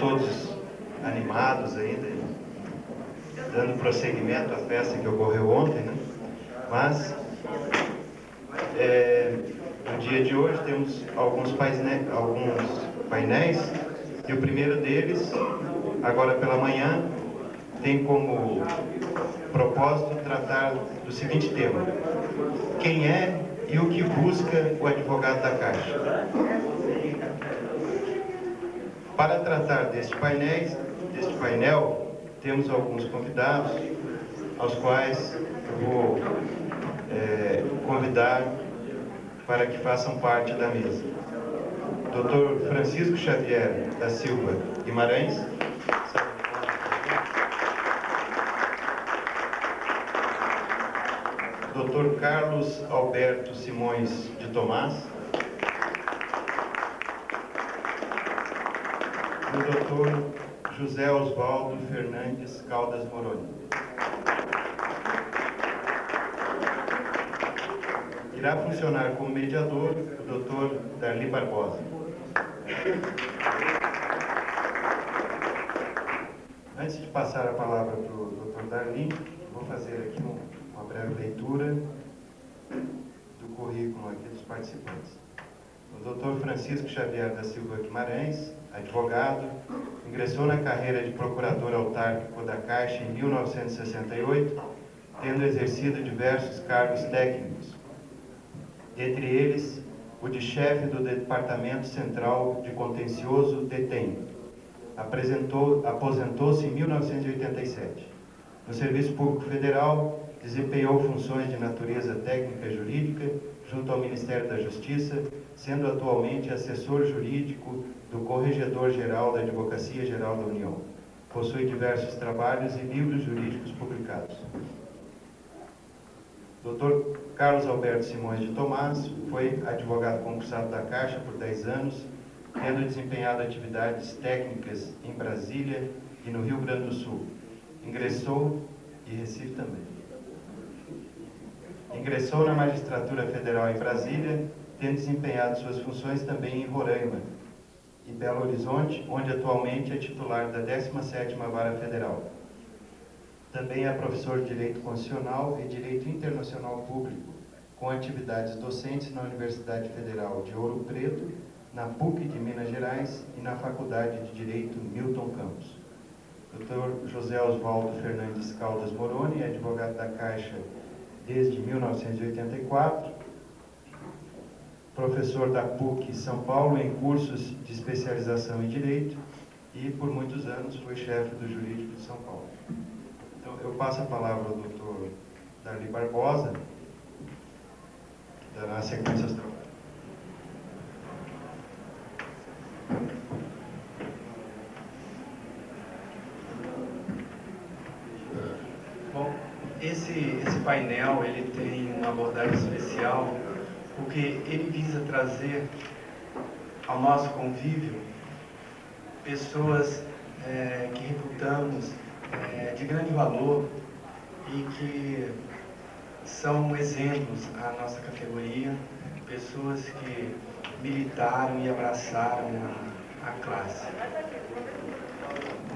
todos animados ainda, dando prosseguimento à festa que ocorreu ontem, né? Mas, no dia de hoje, temos alguns painéis, e o primeiro deles, agora pela manhã, tem como propósito tratar do seguinte tema: quem é e o que busca o advogado da Caixa. Para tratar deste painel, temos alguns convidados, aos quais eu vou convidar para que façam parte da mesa. Dr. Francisco Xavier da Silva Guimarães. Dr. Carlos Alberto Simões de Tomás. E o Dr. José Osvaldo Fernandes Caldas Moroni. Irá funcionar como mediador o Dr. Darli Barbosa. Antes de passar a palavra para o Dr. Darli, vou fazer aqui uma breve leitura do currículo aqui dos participantes. O Dr. Francisco Xavier da Silva Guimarães, advogado, ingressou na carreira de procurador autárquico da Caixa em 1968, tendo exercido diversos cargos técnicos, entre eles o de chefe do Departamento Central de Contencioso DETEM. Aposentou-se em 1987. No Serviço Público Federal, desempenhou funções de natureza técnica e jurídica junto ao Ministério da Justiça, sendo atualmente assessor jurídico do Corregedor-Geral da Advocacia Geral da União. Possui diversos trabalhos e livros jurídicos publicados. Dr. Carlos Alberto Simões de Tomás foi advogado concursado da Caixa por 10 anos, tendo desempenhado atividades técnicas em Brasília e no Rio Grande do Sul. Ingressou na Magistratura Federal em Brasília, tendo desempenhado suas funções também em Roraima e Belo Horizonte, onde atualmente é titular da 17ª Vara Federal. Também é professor de Direito Constitucional e Direito Internacional Público, com atividades docentes na Universidade Federal de Ouro Preto, na PUC de Minas Gerais e na Faculdade de Direito Milton Campos. Dr. José Osvaldo Fernandes Caldas Moroni é advogado da Caixa desde 1984, professor da PUC São Paulo em cursos de especialização em Direito e, por muitos anos, foi chefe do Jurídico de São Paulo. Então, eu passo a palavra ao Dr. Darli Barbosa, que dará sequência aos trabalhos. Bom, esse painel ele tem uma abordagem especial porque ele visa trazer ao nosso convívio pessoas que reputamos de grande valor e que são exemplos à nossa categoria, pessoas que militaram e abraçaram a classe.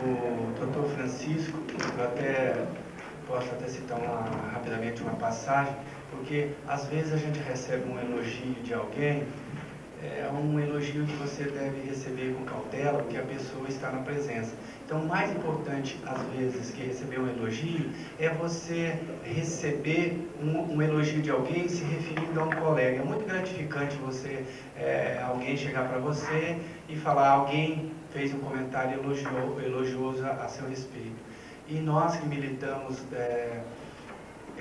O Dr. Francisco, eu posso citar rapidamente uma passagem, porque às vezes a gente recebe um elogio de alguém, é um elogio que você deve receber com cautela, porque a pessoa está na presença. Então, o mais importante, às vezes, que receber um elogio, é você receber um elogio de alguém se referindo a um colega. É muito gratificante alguém chegar para você e falar, alguém fez um comentário elogioso a seu respeito. E nós que militamos,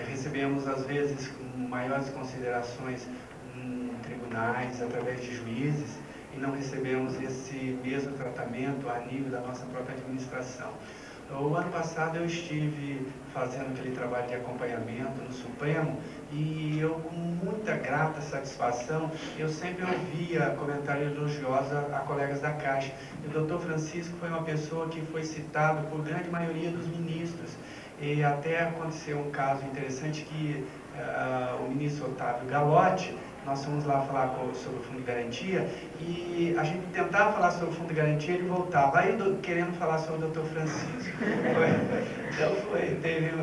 recebemos, às vezes, maiores considerações em tribunais, através de juízes, e não recebemos esse mesmo tratamento a nível da nossa própria administração. O ano passado eu estive fazendo aquele trabalho de acompanhamento no Supremo e eu, com muita grata satisfação, eu sempre ouvia comentários elogiosos a colegas da Caixa. E o Dr. Francisco foi uma pessoa que foi citado por grande maioria dos ministros. E até aconteceu um caso interessante que o ministro Otávio Galotti, nós fomos lá falar sobre o Fundo de Garantia, e a gente tentava falar sobre o Fundo de Garantia, ele voltava, aí querendo falar sobre o Dr. Francisco. Então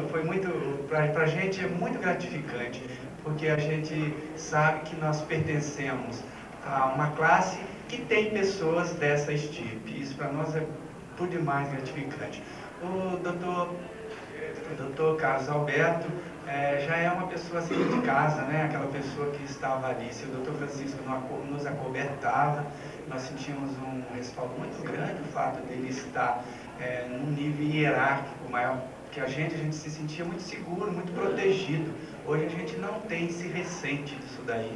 foi muito, para a gente é muito gratificante, porque a gente sabe que nós pertencemos a uma classe que tem pessoas dessa estirpe. Isso para nós é por demais gratificante. O doutor Carlos Alberto já é uma pessoa assim de casa, né? Aquela pessoa que estava ali. Se o doutor Francisco nos acobertava, nós sentimos um respaldo muito grande, o fato dele estar num nível hierárquico maior que a gente se sentia muito seguro, muito protegido. Hoje a gente não tem esse receite disso daí,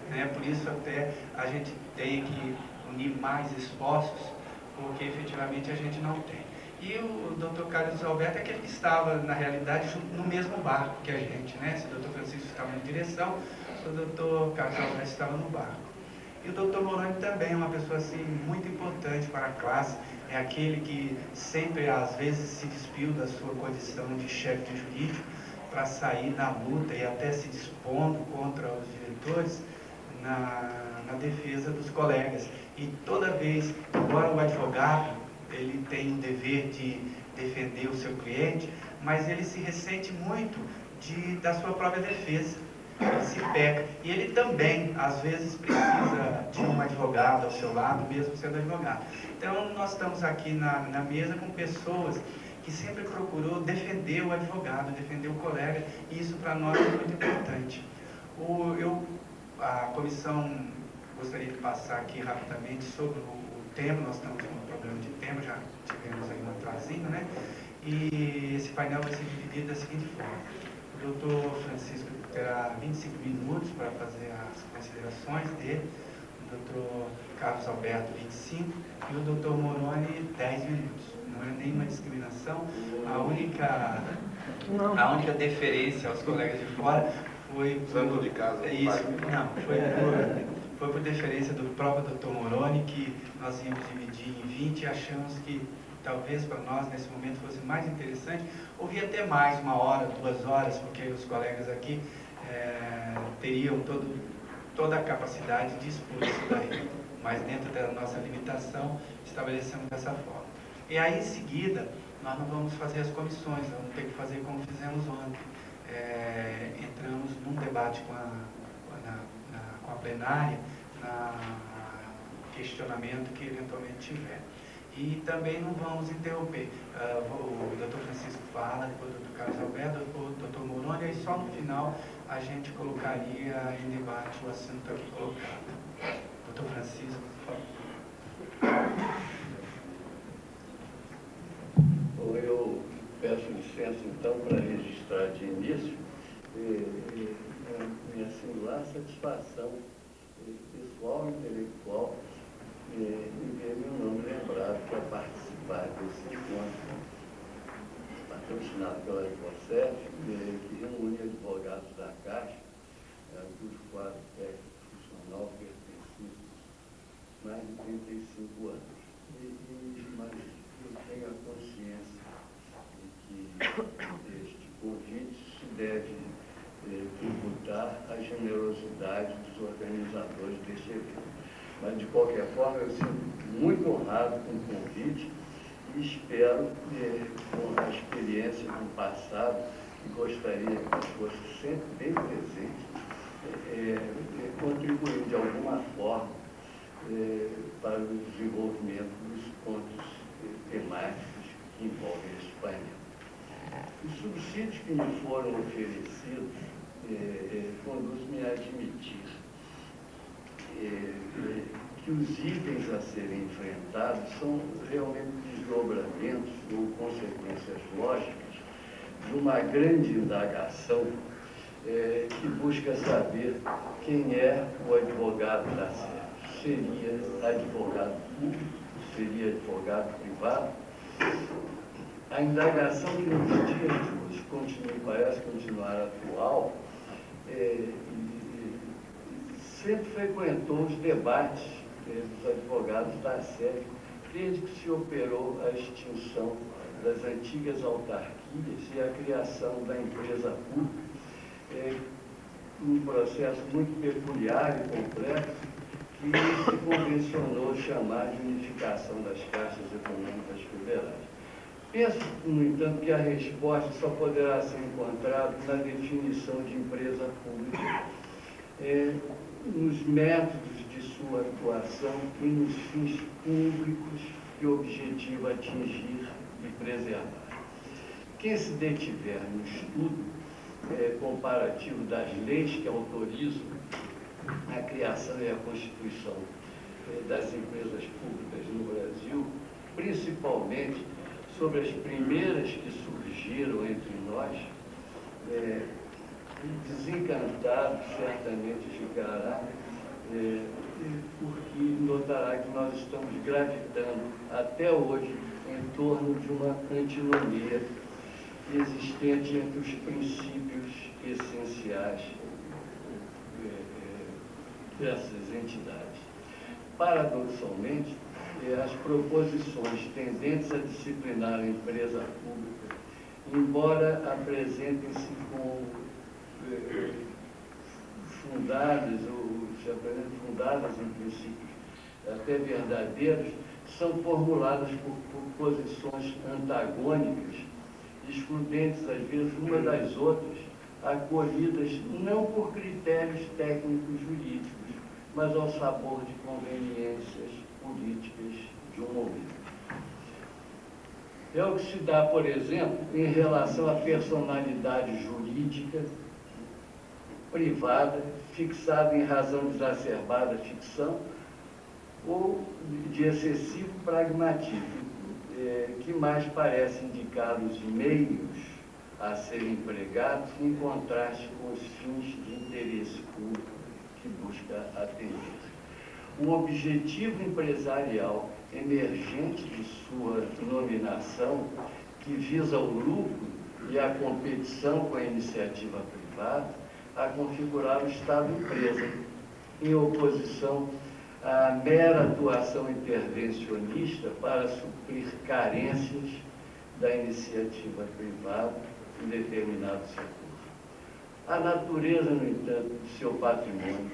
né? Por isso até a gente tem que unir mais esforços, porque efetivamente a gente não tem. E o Dr. Carlos Alberto é aquele que estava, na realidade, no mesmo barco que a gente, né? Se o Dr. Francisco estava na direção, o Dr. Carlos Alberto estava no barco. E o Dr. Moroni também é uma pessoa assim, muito importante para a classe, é aquele que sempre, às vezes, se despiu da sua condição de chefe de jurídico para sair na luta e até se dispondo contra os diretores na defesa dos colegas. E toda vez, embora o advogado ele tem o dever de defender o seu cliente, mas ele se ressente muito da sua própria defesa. Ele se peca. E ele também, às vezes, precisa de um advogado ao seu lado, mesmo sendo advogado. Então, nós estamos aqui na mesa com pessoas que sempre procurou defender o advogado, defender o colega, e isso para nós é muito importante. A comissão, gostaria de passar aqui rapidamente sobre o tema. Nós estamos com um programa de tema, já tivemos aí um atrasinho, né? E esse painel vai ser dividido da seguinte forma: o doutor Francisco terá 25 minutos para fazer as considerações dele, o doutor Carlos Alberto 25 e o doutor Moroni 10 minutos. Não é nenhuma discriminação, a única deferência aos colegas de fora foi Santo de casa. Isso, não, foi por deferência do próprio doutor Moroni, que nós íamos dividir em 20 e achamos que talvez para nós nesse momento fosse mais interessante ouvir até mais, 1 hora, 2 horas, porque os colegas aqui teriam toda a capacidade de expor isso daí, mas dentro da nossa limitação estabelecemos dessa forma. E aí em seguida nós não vamos fazer as comissões, vamos ter que fazer como fizemos ontem. Entramos num debate com a plenária, questionamento que eventualmente tiver. E também não vamos interromper. O doutor Francisco fala, depois o doutor Carlos Alberto, depois o doutor Moroni, e só no final a gente colocaria em debate o assunto aqui colocado. Doutor Francisco, por favor. Bom, eu peço licença então para registrar de início minha singular satisfação pessoal e intelectual em ver meu nome lembrado para participar desse encontro patrocinado pela Ecocef, que reúne advogados da Caixa, cujo quadro técnico funcional pertence mais de 35 anos. Mas eu tenho a consciência de que este convite se deve tributar à generosidade dos organizadores deste evento. Mas, de qualquer forma, eu sinto muito honrado com o convite e espero, com a experiência do passado, que gostaria que fosse sempre bem presente, contribuir de alguma forma para o desenvolvimento dos pontos temáticos que envolvem este painel. Os subsídios que me foram oferecidos conduzem-me a admitir que os itens a serem enfrentados são realmente desdobramentos ou consequências lógicas de uma grande indagação que busca saber quem é o advogado da série. Seria advogado público? Seria advogado privado? A indagação que nos dias parece continuar atual sempre frequentou os debates dos advogados da série, desde que se operou a extinção das antigas autarquias e a criação da empresa pública, um processo muito peculiar e complexo que se convencionou chamar de unificação das caixas econômicas federais. Penso, no entanto, que a resposta só poderá ser encontrada na definição de empresa pública, nos métodos de sua atuação e nos fins públicos que objetiva atingir e preservar. Quem se detiver no estudo comparativo das leis que autorizam a criação e a constituição das empresas públicas no Brasil, principalmente sobre as primeiras que surgiram entre nós, desencantado certamente ficará, porque notará que nós estamos gravitando até hoje em torno de uma antinomia existente entre os princípios essenciais dessas entidades. Paradoxalmente, as proposições tendentes a disciplinar a empresa pública, embora apresentem-se como fundadas, ou se apresentem fundadas em princípios até verdadeiros, são formuladas por posições antagônicas, excludentes às vezes uma das outras, acolhidas não por critérios técnicos jurídicos, mas ao sabor de conveniências políticas de um momento. É o que se dá, por exemplo, em relação à personalidade jurídica privada, fixada em razão de exacerbada ficção ou de excessivo pragmatismo, que mais parece indicar os meios a serem empregados em contraste com os fins de interesse público que busca atender. O objetivo empresarial emergente de sua nominação, que visa o lucro e a competição com a iniciativa privada, a configurar o Estado-empresa, em oposição à mera atuação intervencionista para suprir carências da iniciativa privada em determinado setor. A natureza, no entanto, do seu patrimônio,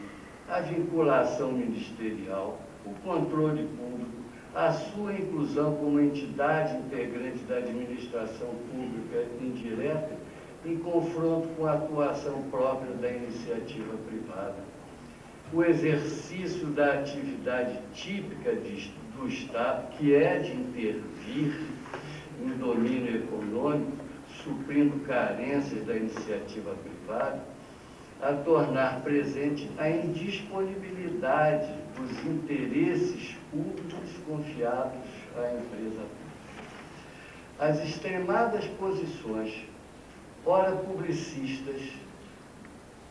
a vinculação ministerial, o controle público, a sua inclusão como entidade integrante da administração pública indireta, em confronto com a atuação própria da iniciativa privada. O exercício da atividade típica do Estado, que é de intervir no domínio econômico, suprindo carências da iniciativa privada, a tornar presente a indisponibilidade dos interesses públicos confiados à empresa pública. As extremadas posições, ora publicistas,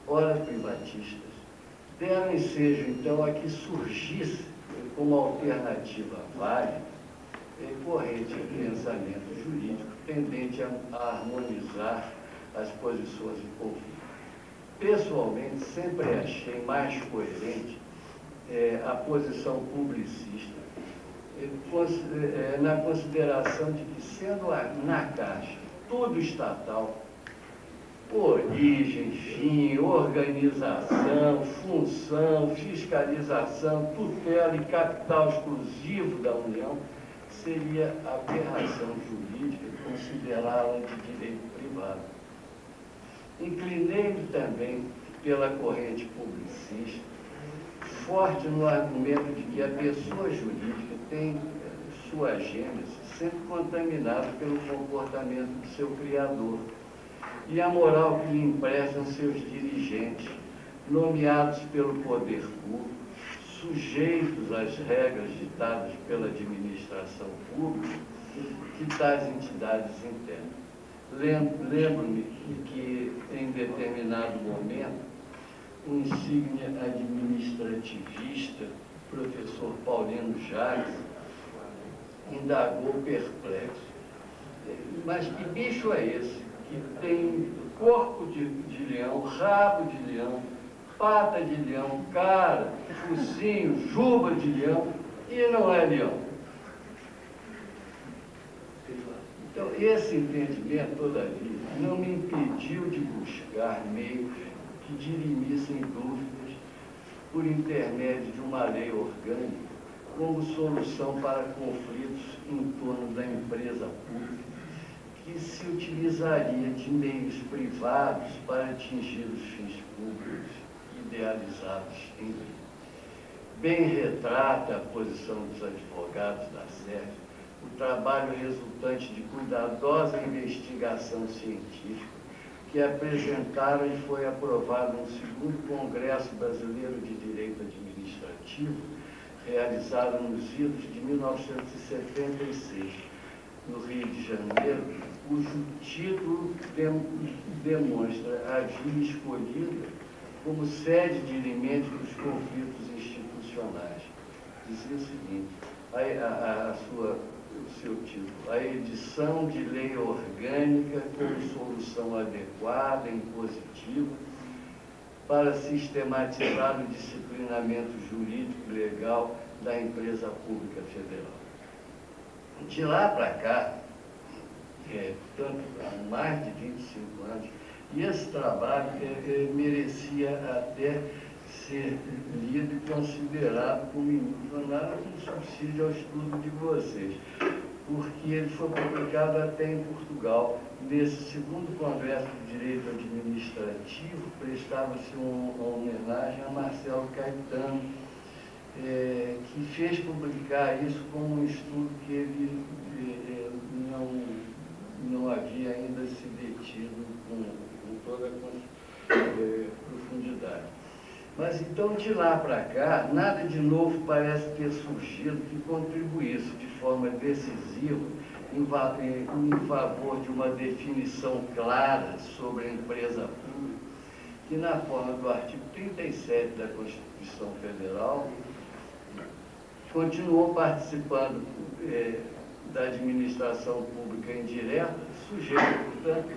ora privatistas, deram ensejo, então, a que surgisse como alternativa válida corrente de pensamento jurídico tendente a harmonizar as posições de conflito. Pessoalmente, sempre achei mais coerente a posição publicista, na consideração de que, sendo na Caixa tudo estatal, origem, fim, organização, função, fiscalização, tutela e capital exclusivo da União, seria aberração jurídica considerá-la de direito privado. Inclinei-me também pela corrente publicista, forte no argumento de que a pessoa jurídica tem sua gênese sempre contaminada pelo comportamento do seu criador e a moral que lhe emprestam seus dirigentes, nomeados pelo poder público, sujeitos às regras ditadas pela administração pública que tais entidades internas. Lembro-me que, em determinado momento, o insigne administrativista, professor Paulino Jacques, indagou perplexo: mas que bicho é esse que tem corpo de leão, rabo de leão, pata de leão, cara, focinho, juba de leão e não é leão? Então, esse entendimento, todavia, não me impediu de buscar meios que dirimissem dúvidas por intermédio de uma lei orgânica como solução para conflitos em torno da empresa pública, que se utilizaria de meios privados para atingir os fins públicos idealizados em lei. Bem retrata a posição dos advogados da SERJ o trabalho resultante de cuidadosa investigação científica que apresentaram e foi aprovado no 2º Congresso Brasileiro de Direito Administrativo, realizado nos idos de 1976, no Rio de Janeiro, cujo título demonstra a via escolhida como sede dirimente dos conflitos institucionais. Dizia o seguinte, o seu título, a edição de lei orgânica como solução adequada, impositiva, para sistematizar o disciplinamento jurídico e legal da empresa pública federal. De lá para cá, portanto, há mais de 25 anos, e esse trabalho merecia até ser lido e considerado como um subsídio ao estudo de vocês, porque ele foi publicado até em Portugal. Nesse 2º Congresso de Direito Administrativo, prestava-se uma homenagem a Marcelo Caetano, que fez publicar isso como um estudo que ele não havia ainda se detido com toda a profundidade. Mas então, de lá para cá, nada de novo parece ter surgido que contribuísse de forma decisiva em favor de uma definição clara sobre a empresa pública, que na forma do artigo 37 da Constituição Federal, continuou participando da administração pública indireta, sujeito, portanto,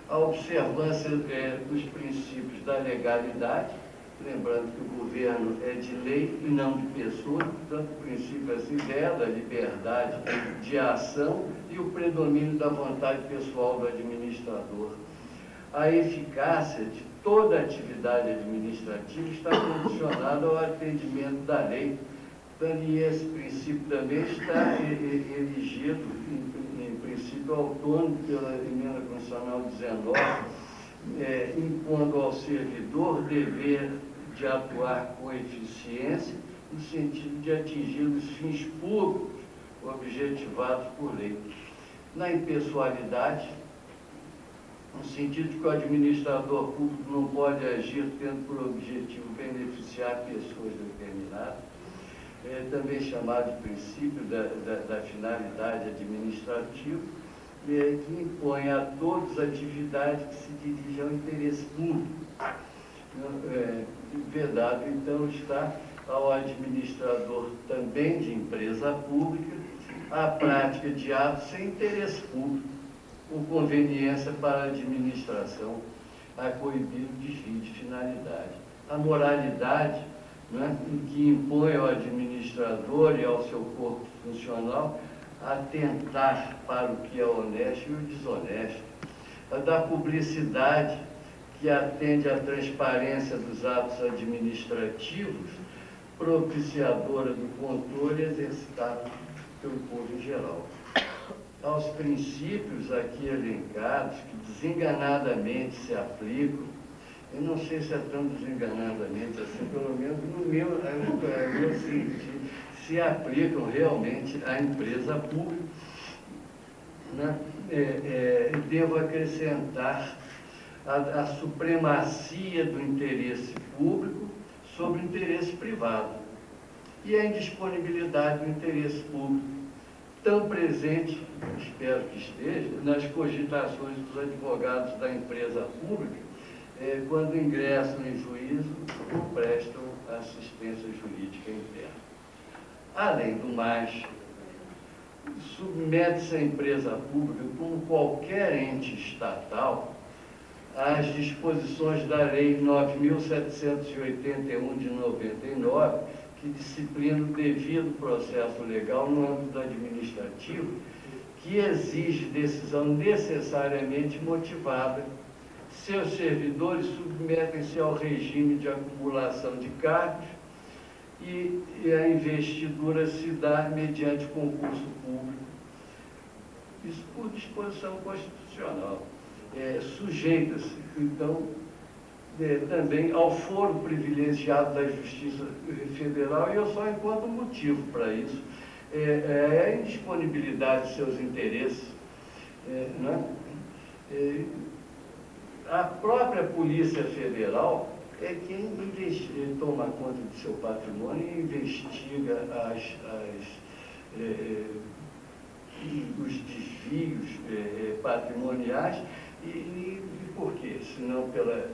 à observância dos princípios da legalidade, lembrando que o governo é de lei e não de pessoa, portanto, o princípio essa ideia da liberdade de ação e o predomínio da vontade pessoal do administrador. A eficácia de toda a atividade administrativa está condicionada ao atendimento da lei. Portanto, e esse princípio também está erigido em princípio autônomo pela Emenda Constitucional 19, impondo ao servidor dever de atuar com eficiência no sentido de atingir os fins públicos objetivados por lei. Na impessoalidade, no sentido de que o administrador público não pode agir tendo por objetivo beneficiar pessoas determinadas, também chamado de princípio da finalidade administrativa, que impõe a todos atividades que se dirigem ao interesse público. Vedado, então, está ao administrador também de empresa pública a prática de atos sem interesse público, com conveniência para a administração, a coibir o desvio de finalidade. A moralidade, que impõe ao administrador e ao seu corpo funcional atentar para o que é honesto e o desonesto. A da publicidade, que atende à transparência dos atos administrativos, propiciadora do controle exercitado pelo povo em geral. Aos princípios aqui elencados, que desenganadamente se aplicam, eu não sei se é tão desenganadamente assim, pelo menos no meu sentido, se aplicam realmente à empresa pública, devo acrescentar a supremacia do interesse público sobre o interesse privado e a indisponibilidade do interesse público, tão presente, espero que esteja, nas cogitações dos advogados da empresa pública, quando ingressam em juízo ou prestam assistência jurídica interna. Além do mais, submete-se a empresa pública, como qualquer ente estatal, às disposições da Lei 9.781 de 99, que disciplina o devido processo legal no âmbito administrativo, que exige decisão necessariamente motivada, seus servidores submetem-se ao regime de acumulação de cargos e a investidura se dá mediante concurso público. Isso por disposição constitucional. Sujeita-se, então, também ao foro privilegiado da Justiça Federal, e eu só encontro motivo para isso. A indisponibilidade de seus interesses, né? A própria Polícia Federal é quem toma conta do seu patrimônio e investiga os desvios patrimoniais. E por quê? Senão pela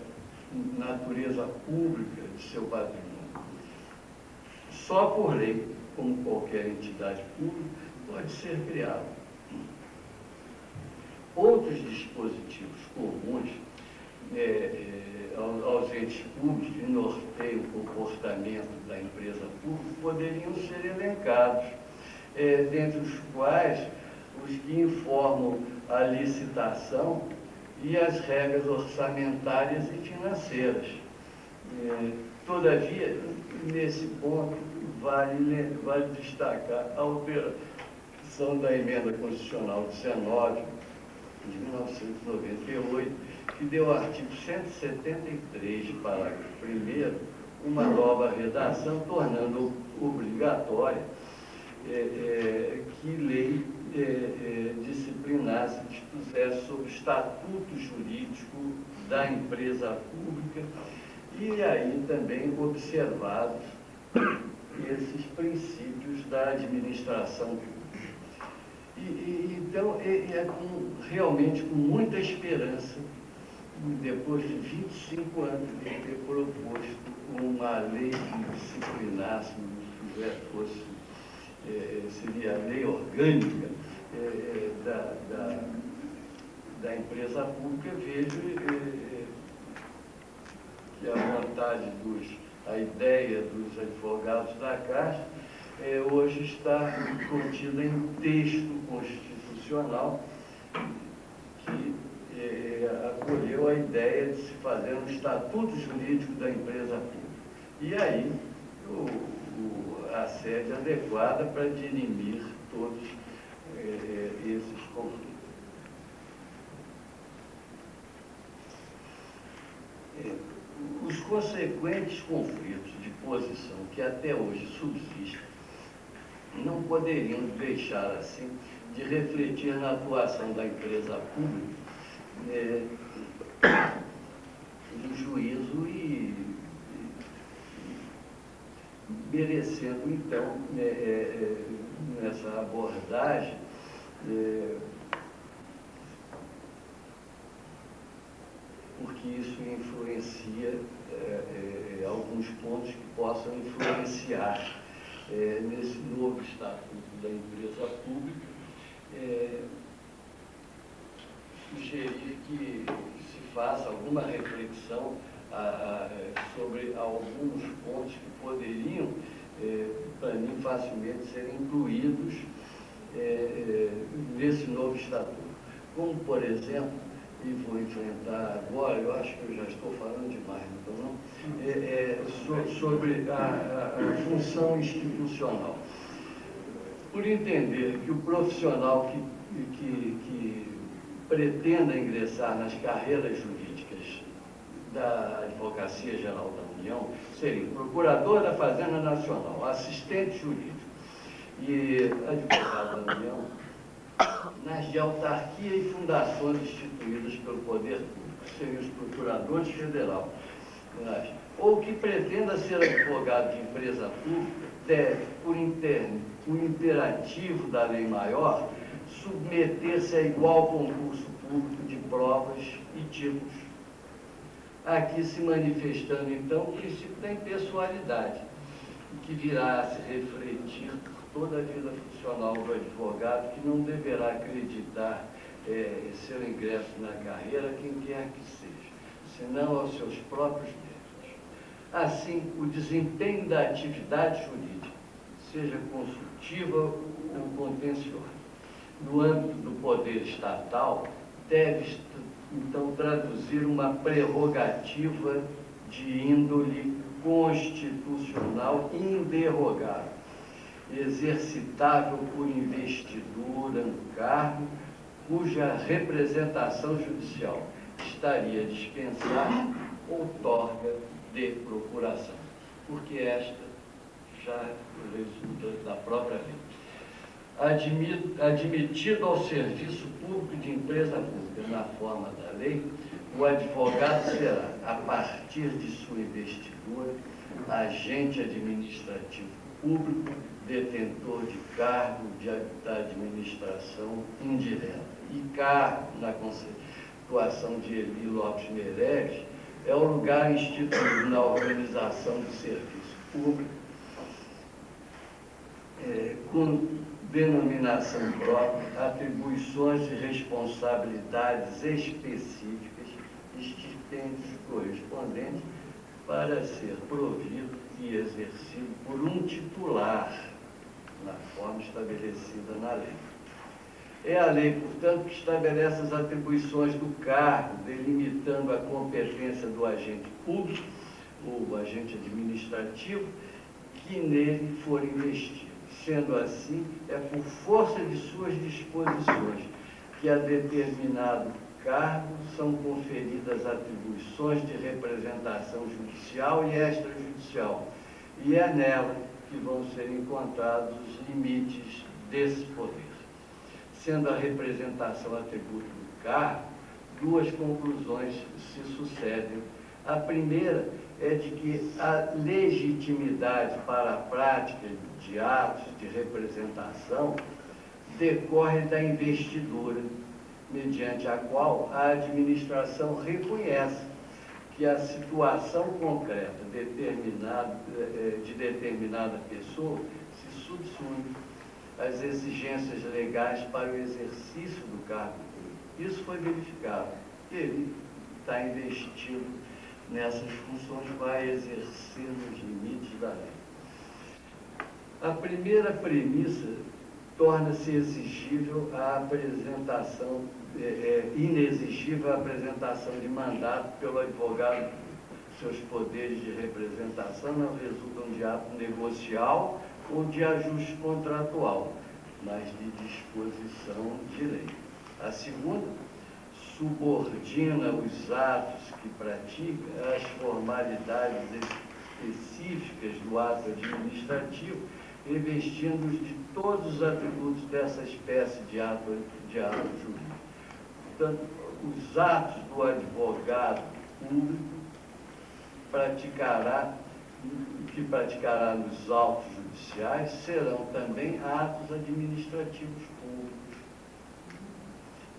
natureza pública de seu patrimônio. Só por lei, como qualquer entidade pública, pode ser criado. Outros dispositivos comuns aos entes públicos que norteiam o comportamento da empresa pública poderiam ser elencados, dentre os quais os que informam a licitação e as regras orçamentárias e financeiras. Todavia, nesse ponto, vale destacar a alteração da Emenda Constitucional 19, de 1998, que deu ao artigo 173, parágrafo 1º, uma nova redação, tornando obrigatória que lei disciplinasse, dispusesse sobre o estatuto jurídico da empresa pública e aí também observados esses princípios da administração pública. Então, realmente com muita esperança, depois de 25 anos de ter proposto uma lei que disciplinasse, fosse seria a lei orgânica da empresa pública, vejo que a ideia dos advogados da Caixa hoje está contida em texto constitucional que acolheu a ideia de se fazer um estatuto jurídico da empresa pública. E aí, a sede adequada para dirimir todos esses conflitos. Os consequentes conflitos de posição que até hoje subsistem não poderiam deixar, assim, de refletir na atuação da empresa pública no juízo e merecendo, então, nessa abordagem, porque isso influencia alguns pontos que possam influenciar nesse novo estatuto da empresa pública, sugerir que se faça alguma reflexão sobre alguns pontos que poderiam, para mim, facilmente serem incluídos nesse novo estatuto. Como, por exemplo, e vou enfrentar agora, eu acho que eu já estou falando demais, então não, sobre a função institucional. Por entender que o profissional que pretenda ingressar nas carreiras jurídicas da Advocacia Geral da União seria procurador da Fazenda Nacional, assistente jurídico e advogado da União, nas de autarquia e fundações instituídas pelo poder público, seriam os procuradores federais, ou que pretenda ser advogado de empresa pública, deve, por imperativo da lei maior, submeter-se a igual concurso público de provas e tipos, aqui se manifestando, então, o princípio da impessoalidade, que virá a se refletir por toda a vida funcional do advogado, que não deverá acreditar seu ingresso na carreira quem quer que seja, senão aos seus próprios méritos. Assim, o desempenho da atividade jurídica, seja consultiva ou contenciosa, no âmbito do poder estatal, deve então, traduzir uma prerrogativa de índole constitucional inderrogável, exercitável por investidura no cargo, cuja representação judicial estaria dispensada ou outorga de procuração, porque esta já resulta da própria lei. Admitido ao serviço público de empresa pública na forma da lei, o advogado será, a partir de sua investidura, agente administrativo público, detentor de cargo da administração indireta. E cargo, na conceituação de Eli Lopes Meirelles, é o lugar instituído na organização do serviço público, com denominação própria, atribuições e responsabilidades específicas, estipêndios correspondentes para ser provido e exercido por um titular, na forma estabelecida na lei. É a lei, portanto, que estabelece as atribuições do cargo, delimitando a competência do agente público ou agente administrativo que nele for investido. Sendo assim, é por força de suas disposições que a determinado cargo são conferidas atribuições de representação judicial e extrajudicial, e é nela que vão ser encontrados os limites desse poder. Sendo a representação atributo do cargo, duas conclusões se sucedem. A primeira é de que a legitimidade para a prática de atos de representação decorre da investidura, mediante a qual a administração reconhece que a situação concreta de determinada pessoa se subsume às exigências legais para o exercício do cargo público. Isso foi verificado. Ele está investido nessas funções, vai exercer nos limites da lei. A primeira premissa torna-se exigível a apresentação, inexigível a apresentação de mandato pelo advogado. Seus poderes de representação não resultam de ato negocial ou de ajuste contratual, mas de disposição de lei. A segunda subordina os atos que pratica às formalidades específicas do ato administrativo, revestindo-os de todos os atributos dessa espécie de ato jurídico. Portanto, os atos do advogado público que praticará nos autos judiciais serão também atos administrativos públicos,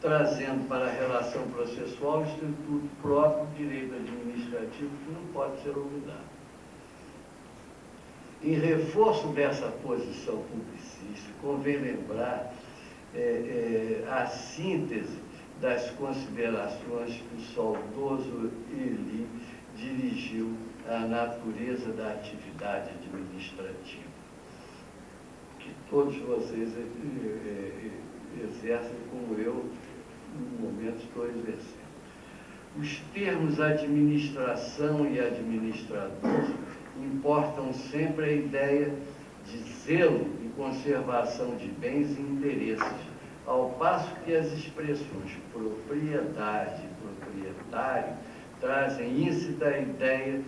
trazendo para a relação processual o instituto próprio do direito administrativo, que não pode ser olvidado. Em reforço dessa posição publicista, convém lembrar a síntese das considerações que o saudoso Eli dirigiu à natureza da atividade administrativa, que todos vocês exercem como eu, no momento, estou exercendo. Os termos administração e administrador importam sempre a ideia de zelo e conservação de bens e interesses, ao passo que as expressões propriedade e proprietário trazem íncita a ideia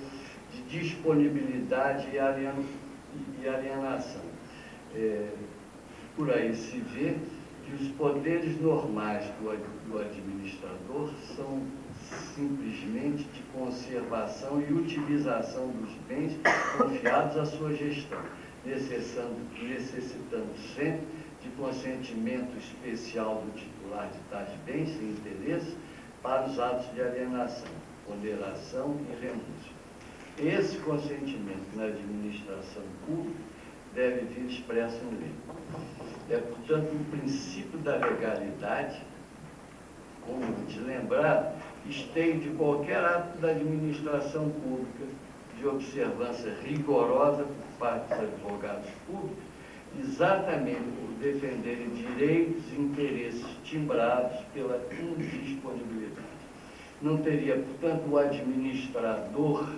de disponibilidade e alienação. Por aí se vê que os poderes normais do administrador são simplesmente de conservação e utilização dos bens confiados à sua gestão, necessitando sempre de consentimento especial do titular de tais bens e interesses para os atos de alienação, oneração e renúncia. Esse consentimento na administração pública deve vir expresso em lei. É, portanto, um princípio da legalidade, como te lembrar, esteio de qualquer ato da administração pública de observância rigorosa por parte dos advogados públicos, exatamente por defenderem direitos e interesses timbrados pela indisponibilidade. Não teria, portanto, o administrador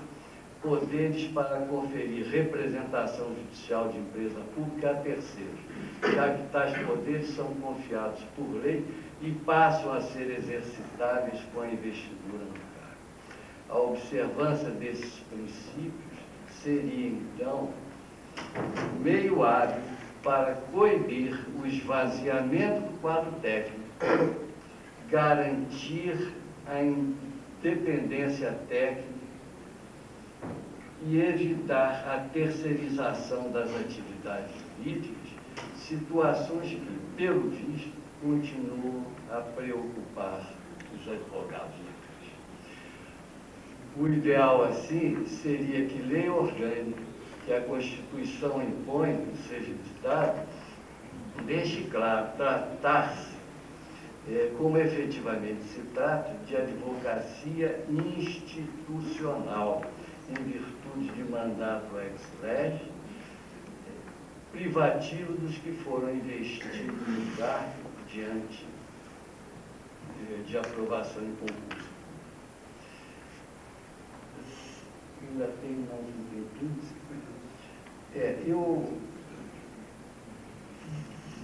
poderes para conferir representação judicial de empresa pública a terceiros, já que tais poderes são confiados por lei e passam a ser exercitáveis com a investidura no cargo. A observância desses princípios seria, então, meio hábil para coibir o esvaziamento do quadro técnico, garantir a independência técnica e evitar a terceirização das atividades jurídicas, situações que, pelo visto, continuam a preocupar os advogados. O ideal, assim, seria que lei orgânica, que a Constituição impõe, seja editada, deixe claro tratar-se, como efetivamente se trata, de advocacia institucional, em virtude de mandato ex-lege, privativo dos que foram investidos no cargo diante de aprovação em concurso. Ainda tem mais um tempinho. Eu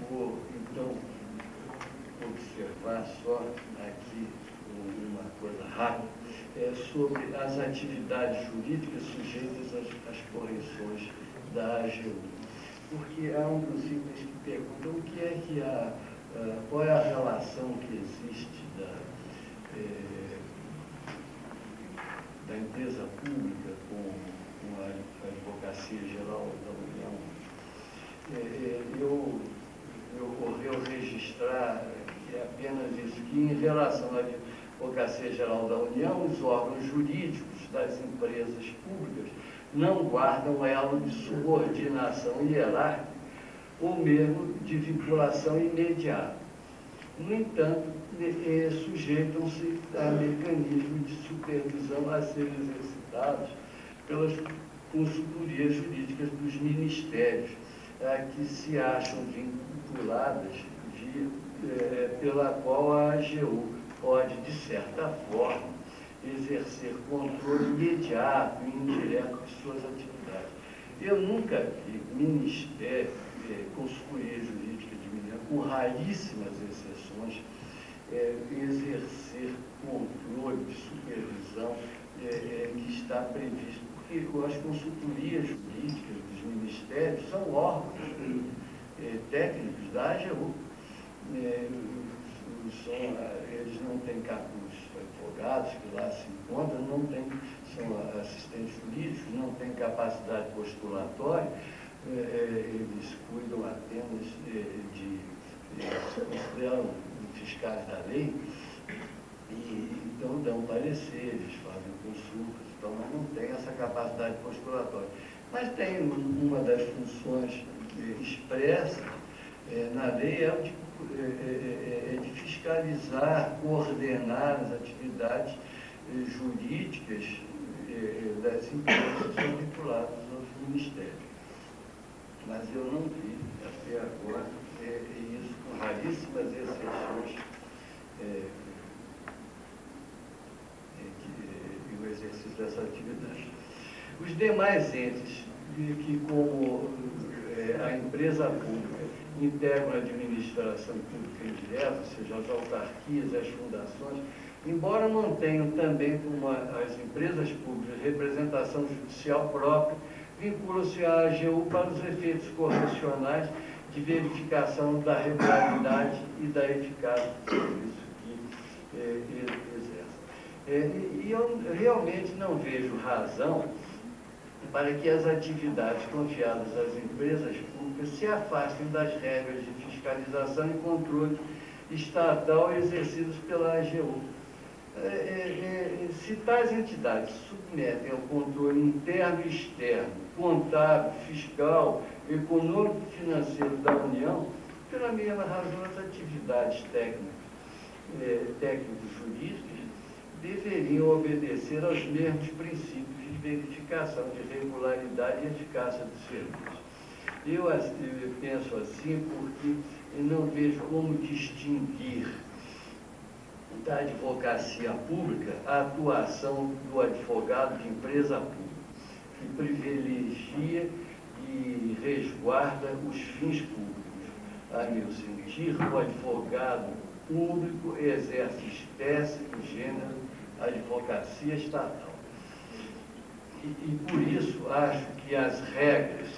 vou, então, observar só aqui uma coisa rápida, sobre as atividades jurídicas sujeitas às correções da AGU. Porque há um princípio que pergunta o que é que qual é a relação que existe da empresa pública com a Advocacia Geral da União. Me ocorreu registrar que é apenas isso, que em relação à Advocacia Geral da União, os órgãos jurídicos das empresas públicas não guardam elo de subordinação hierárquica ou mesmo de vinculação imediata. No entanto, sujeitam-se a mecanismos de supervisão a serem exercitados pelas consultorias jurídicas dos ministérios, que se acham vinculadas pela qual a AGU pode, de certa forma, exercer controle imediato e indireto de suas atividades. Eu nunca vi ministério, consultoria jurídica de Minas, com raríssimas exceções, exercer controle de supervisão que está previsto, porque as consultorias jurídicas dos ministérios são órgãos técnicos da AGU. Eles não têm capuz advogados que lá se encontram, são assistentes jurídicos, não têm capacidade postulatória, eles cuidam apenas se consideram fiscais da lei, e então dão pareceres, fazem consultas, então, mas não tem essa capacidade postulatória. Mas tem uma das funções expressas na lei é de fiscalizar, coordenar as atividades jurídicas das empresas que são vinculadas aos ministérios. Mas eu não vi até agora isso, com raríssimas exceções, o exercício dessa atividade. Os demais entes que, como a empresa pública, integram a administração pública indireta, ou seja, as autarquias, as fundações, embora não tenham também, como as empresas públicas, representação judicial própria, vinculam-se à AGU para os efeitos correcionais de verificação da regularidade e da eficácia do serviço que exercem. E eu realmente não vejo razão para que as atividades confiadas às empresas públicas se afastem das regras de fiscalização e controle estatal exercidas pela AGU. Se tais entidades se submetem ao controle interno e externo, contábil, fiscal, econômico e financeiro da União, pela mesma razão as atividades técnico-jurídicas deveriam obedecer aos mesmos princípios de verificação de regularidade e eficácia do serviço. Eu penso assim porque eu não vejo como distinguir da advocacia pública a atuação do advogado de empresa pública, que privilegia e resguarda os fins públicos. A meu sentir, o advogado público exerce espécie e gênero advocacia estatal. E por isso acho que as regras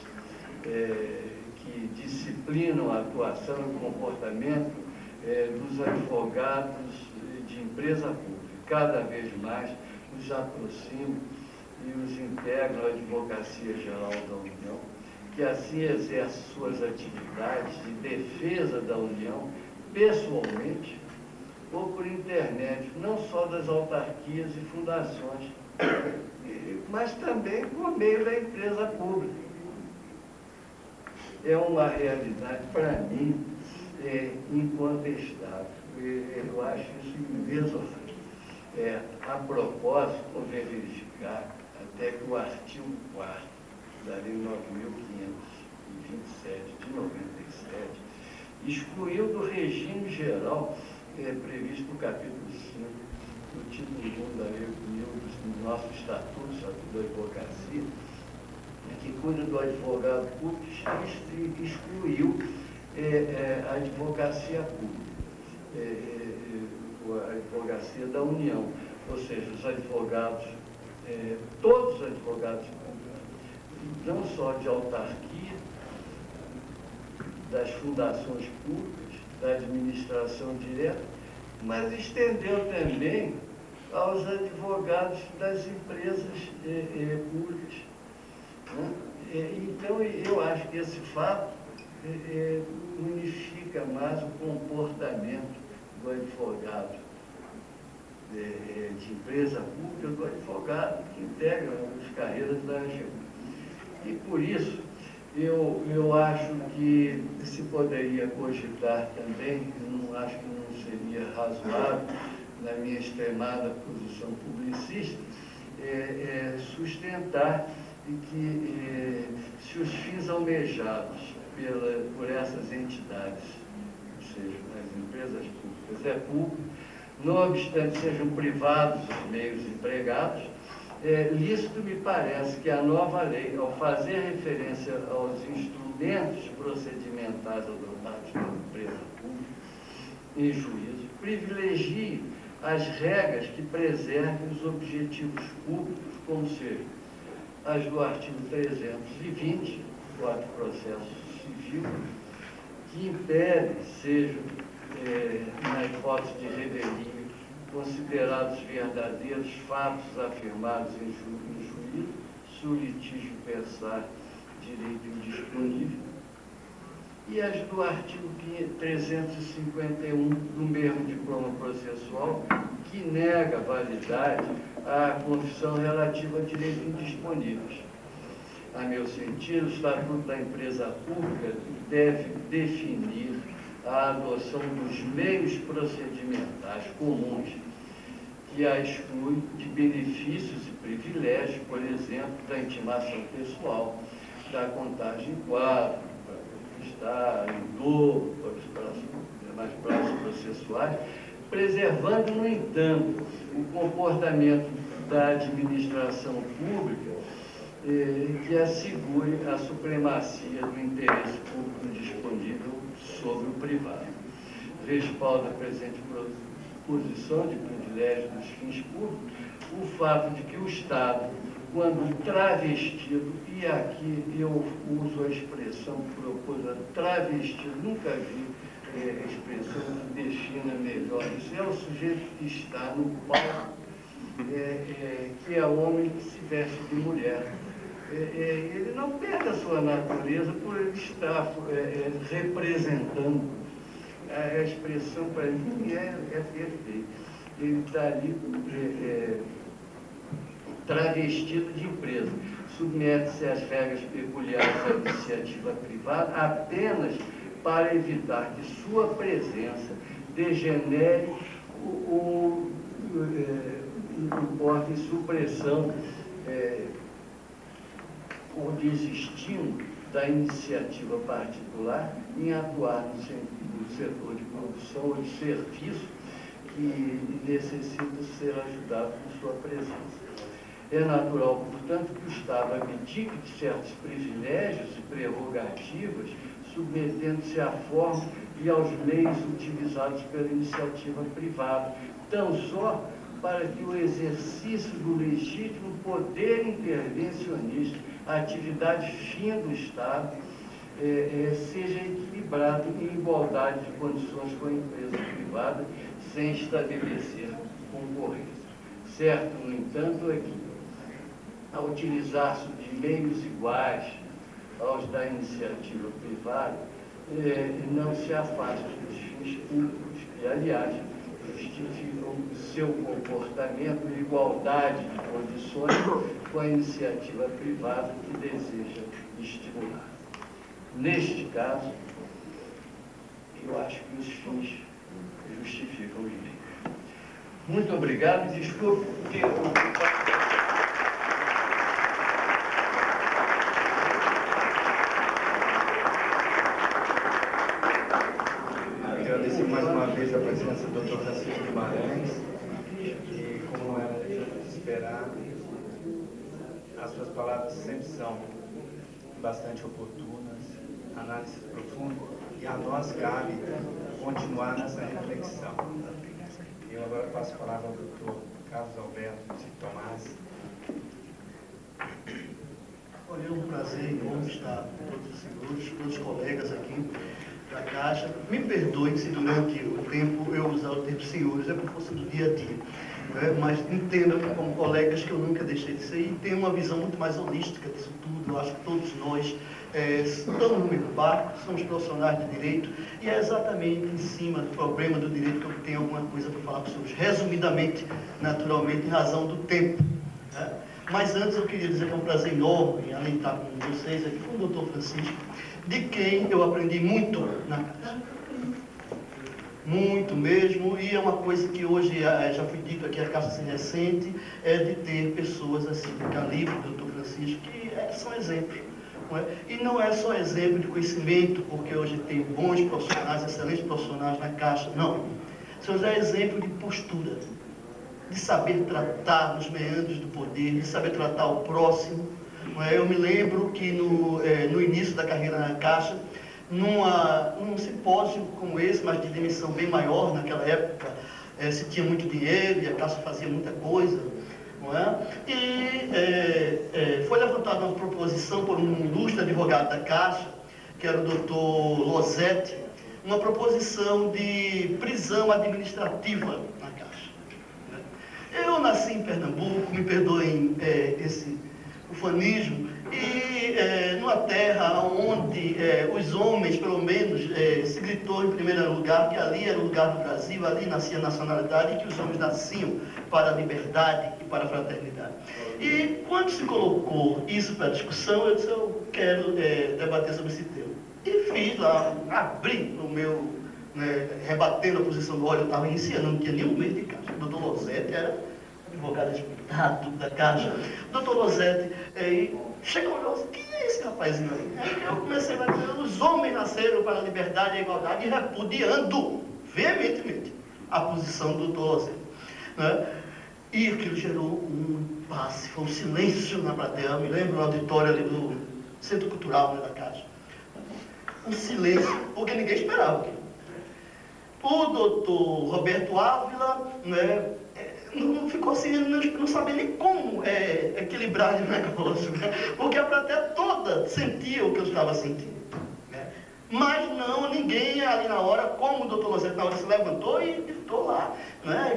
que disciplinam a atuação e o comportamento dos advogados de empresa pública cada vez mais os aproximam e os integram à Advocacia Geral da União, que assim exerce suas atividades de defesa da União pessoalmente ou por intermédio, não só das autarquias e fundações, mas também por meio da empresa pública. É uma realidade, para mim, incontestável. Eu acho isso inexorável. A propósito, convém verificar até que o artigo 4º da Lei 9.527 de 97 excluiu do regime geral previsto no capítulo 5 do título 1 da Lei 8.000 do nosso Estatuto da Advocacia, que cuida do advogado público, excluiu a advocacia pública, a advocacia da União, ou seja, os advogados, todos os advogados públicos, não só de autarquia, das fundações públicas, da administração direta, mas estendeu também aos advogados das empresas públicas. Então, eu acho que esse fato unifica mais o comportamento do advogado de empresa pública, do advogado que integra as carreiras da AGU. E por isso, eu acho que se poderia cogitar também, eu não acho que não seria razoável, na minha extremada posição publicista, sustentar que se os fins almejados por essas entidades, ou seja, as empresas públicas, público, não obstante sejam privados os meios empregados, lícito me parece que a nova lei, ao fazer referência aos instrumentos procedimentais adotados pela empresa pública em juízo, privilegie as regras que preservem os objetivos públicos, como seja as do artigo 320, do Código de Processo Civil, que impede, sejam, na hipótese de revelia, considerados verdadeiros fatos afirmados em juízo, se o litígio pensar direito indisponível, e as do artigo 351 do mesmo diploma processual, que nega validade à confissão relativa a direitos indisponíveis. A meu sentido, o Estatuto da Empresa Pública deve definir a adoção dos meios procedimentais comuns que a exclui de benefícios e privilégios, por exemplo, da intimação pessoal, da contagem em quadro, para conquistar, em dobro, para os demais prazos processuais, preservando, no entanto, o comportamento da administração pública que assegure a supremacia do interesse público disponível sobre o privado. Respalda a presente posição de privilégio dos fins públicos o fato de que o Estado, quando travestido, e aqui eu uso a expressão que propôs, travestido, nunca vi a expressão que defina melhor isso, é o sujeito que está no palco, que é homem que se veste de mulher. Ele não perde a sua natureza por ele estar representando. A expressão para mim é perfeita. Ele está ali travestido de empresa. Submete-se às regras peculiares da iniciativa privada apenas para evitar que sua presença degenere o importe de supressão ou desestímulo da iniciativa particular em atuar no setor de produção ou de serviço que necessita ser ajudado por sua presença. É natural, portanto, que o Estado abdique de certos privilégios e prerrogativas, submetendo-se à forma e aos meios utilizados pela iniciativa privada, tão só para que o exercício do legítimo poder intervencionista, a atividade fim do Estado, seja equilibrado em igualdade de condições com a empresa privada, sem estabelecer concorrência. Certo, no entanto, é que, ao utilizar-se de meios iguais aos da iniciativa privada, não se afasta dos fins públicos e, aliás, justificam o seu comportamento de igualdade de condições com a iniciativa privada que deseja estimular. Neste caso, eu acho que os fins justificam os meios. Muito obrigado, desculpe ter... Agradecer mais uma vez a presença do Dr. Francisco Guimarães e, como era de esperar, as suas palavras sempre são bastante oportunas, análise profunda, e a nós cabe continuar nessa reflexão. Eu agora passo a palavra ao Dr. Carlos Alberto de Tomás. Olha, é um prazer enorme estar com todos os senhores, todos os colegas aqui da Caixa. Me perdoem se durante o tempo eu usar o termo senhores, é por força do dia a dia. Mas entendam como colegas que eu nunca deixei de ser e tenho uma visão muito mais holística disso tudo. Eu acho que todos nós estamos no mesmo barco, somos profissionais de direito e é exatamente em cima do problema do direito que eu tenho alguma coisa para falar para os senhores, resumidamente, naturalmente, em razão do tempo. Mas antes eu queria dizer que é um prazer enorme, além de estar com vocês aqui, com o Dr. Francisco, de quem eu aprendi muito na Caixa. Muito mesmo, e é uma coisa que hoje já foi dito aqui, a Caixa se recente, é de ter pessoas assim, do calibre do Dr. Francisco, que são exemplos. Não é? E não é só exemplo de conhecimento, porque hoje tem bons profissionais, excelentes profissionais na Caixa, não. O senhor já é exemplo de postura, de saber tratar nos meandros do poder, de saber tratar o próximo. Não é? Eu me lembro que no início da carreira na Caixa, num simpósio como esse, mas de dimensão bem maior naquela época, se tinha muito dinheiro e a Caixa fazia muita coisa, não é? E foi levantada uma proposição por um ilustre advogado da Caixa, que era o Dr. Losetti, uma proposição de prisão administrativa na Caixa. Eu nasci em Pernambuco, me perdoem esse ufanismo, e numa terra onde os homens, pelo menos, se gritou em primeiro lugar que ali era o lugar do Brasil, ali nascia a nacionalidade e que os homens nasciam para a liberdade e para a fraternidade. E quando se colocou isso para discussão, eu disse, eu quero debater sobre esse tema. E fiz lá, abri o meu, rebatendo a posição do óleo, eu estava iniciando, não tinha nenhum meio de Caixa. O doutor Losetti era advogado respeitado da Caixa. O doutor Losetti chegou e falou, quem é esse rapazinho aí? Aí eu comecei a dizer, os homens nasceram para a liberdade e a igualdade, e repudiando veementemente a posição do doutor Losetti. Né? E aquilo gerou um impasse, foi um silêncio na plateia. Eu me lembro no auditório ali do Centro Cultural, da Caixa. Um silêncio, porque ninguém esperava aquilo. O doutor Roberto Ávila, não ficou assim, não sabia nem como equilibrar o negócio, porque a plateia toda sentia o que eu estava sentindo. Mas não, ninguém ali na hora, como o doutor Losetti na hora se levantou e gritou lá,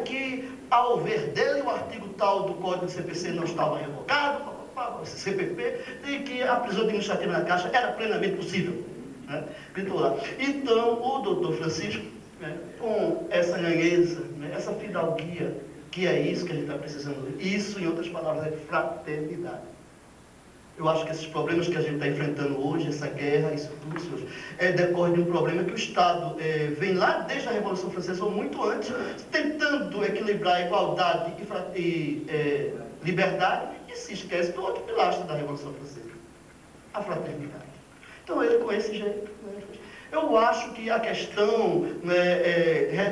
que ao ver dele o artigo tal do Código do CPC não estava revogado, CPP, e que a prisão administrativa na Caixa era plenamente possível. Gritou lá. Então, o doutor Francisco, com essa nhanheza, essa fidalguia, que é isso que a gente está precisando. Isso, em outras palavras, é fraternidade. Eu acho que esses problemas que a gente está enfrentando hoje, essa guerra, isso tudo, senhores, decorre de um problema que o Estado vem lá desde a Revolução Francesa, ou muito antes, tentando equilibrar a igualdade e liberdade, e se esquece do outro pilastre da Revolução Francesa, a fraternidade. Então, ele com esse jeito, Eu acho que a questão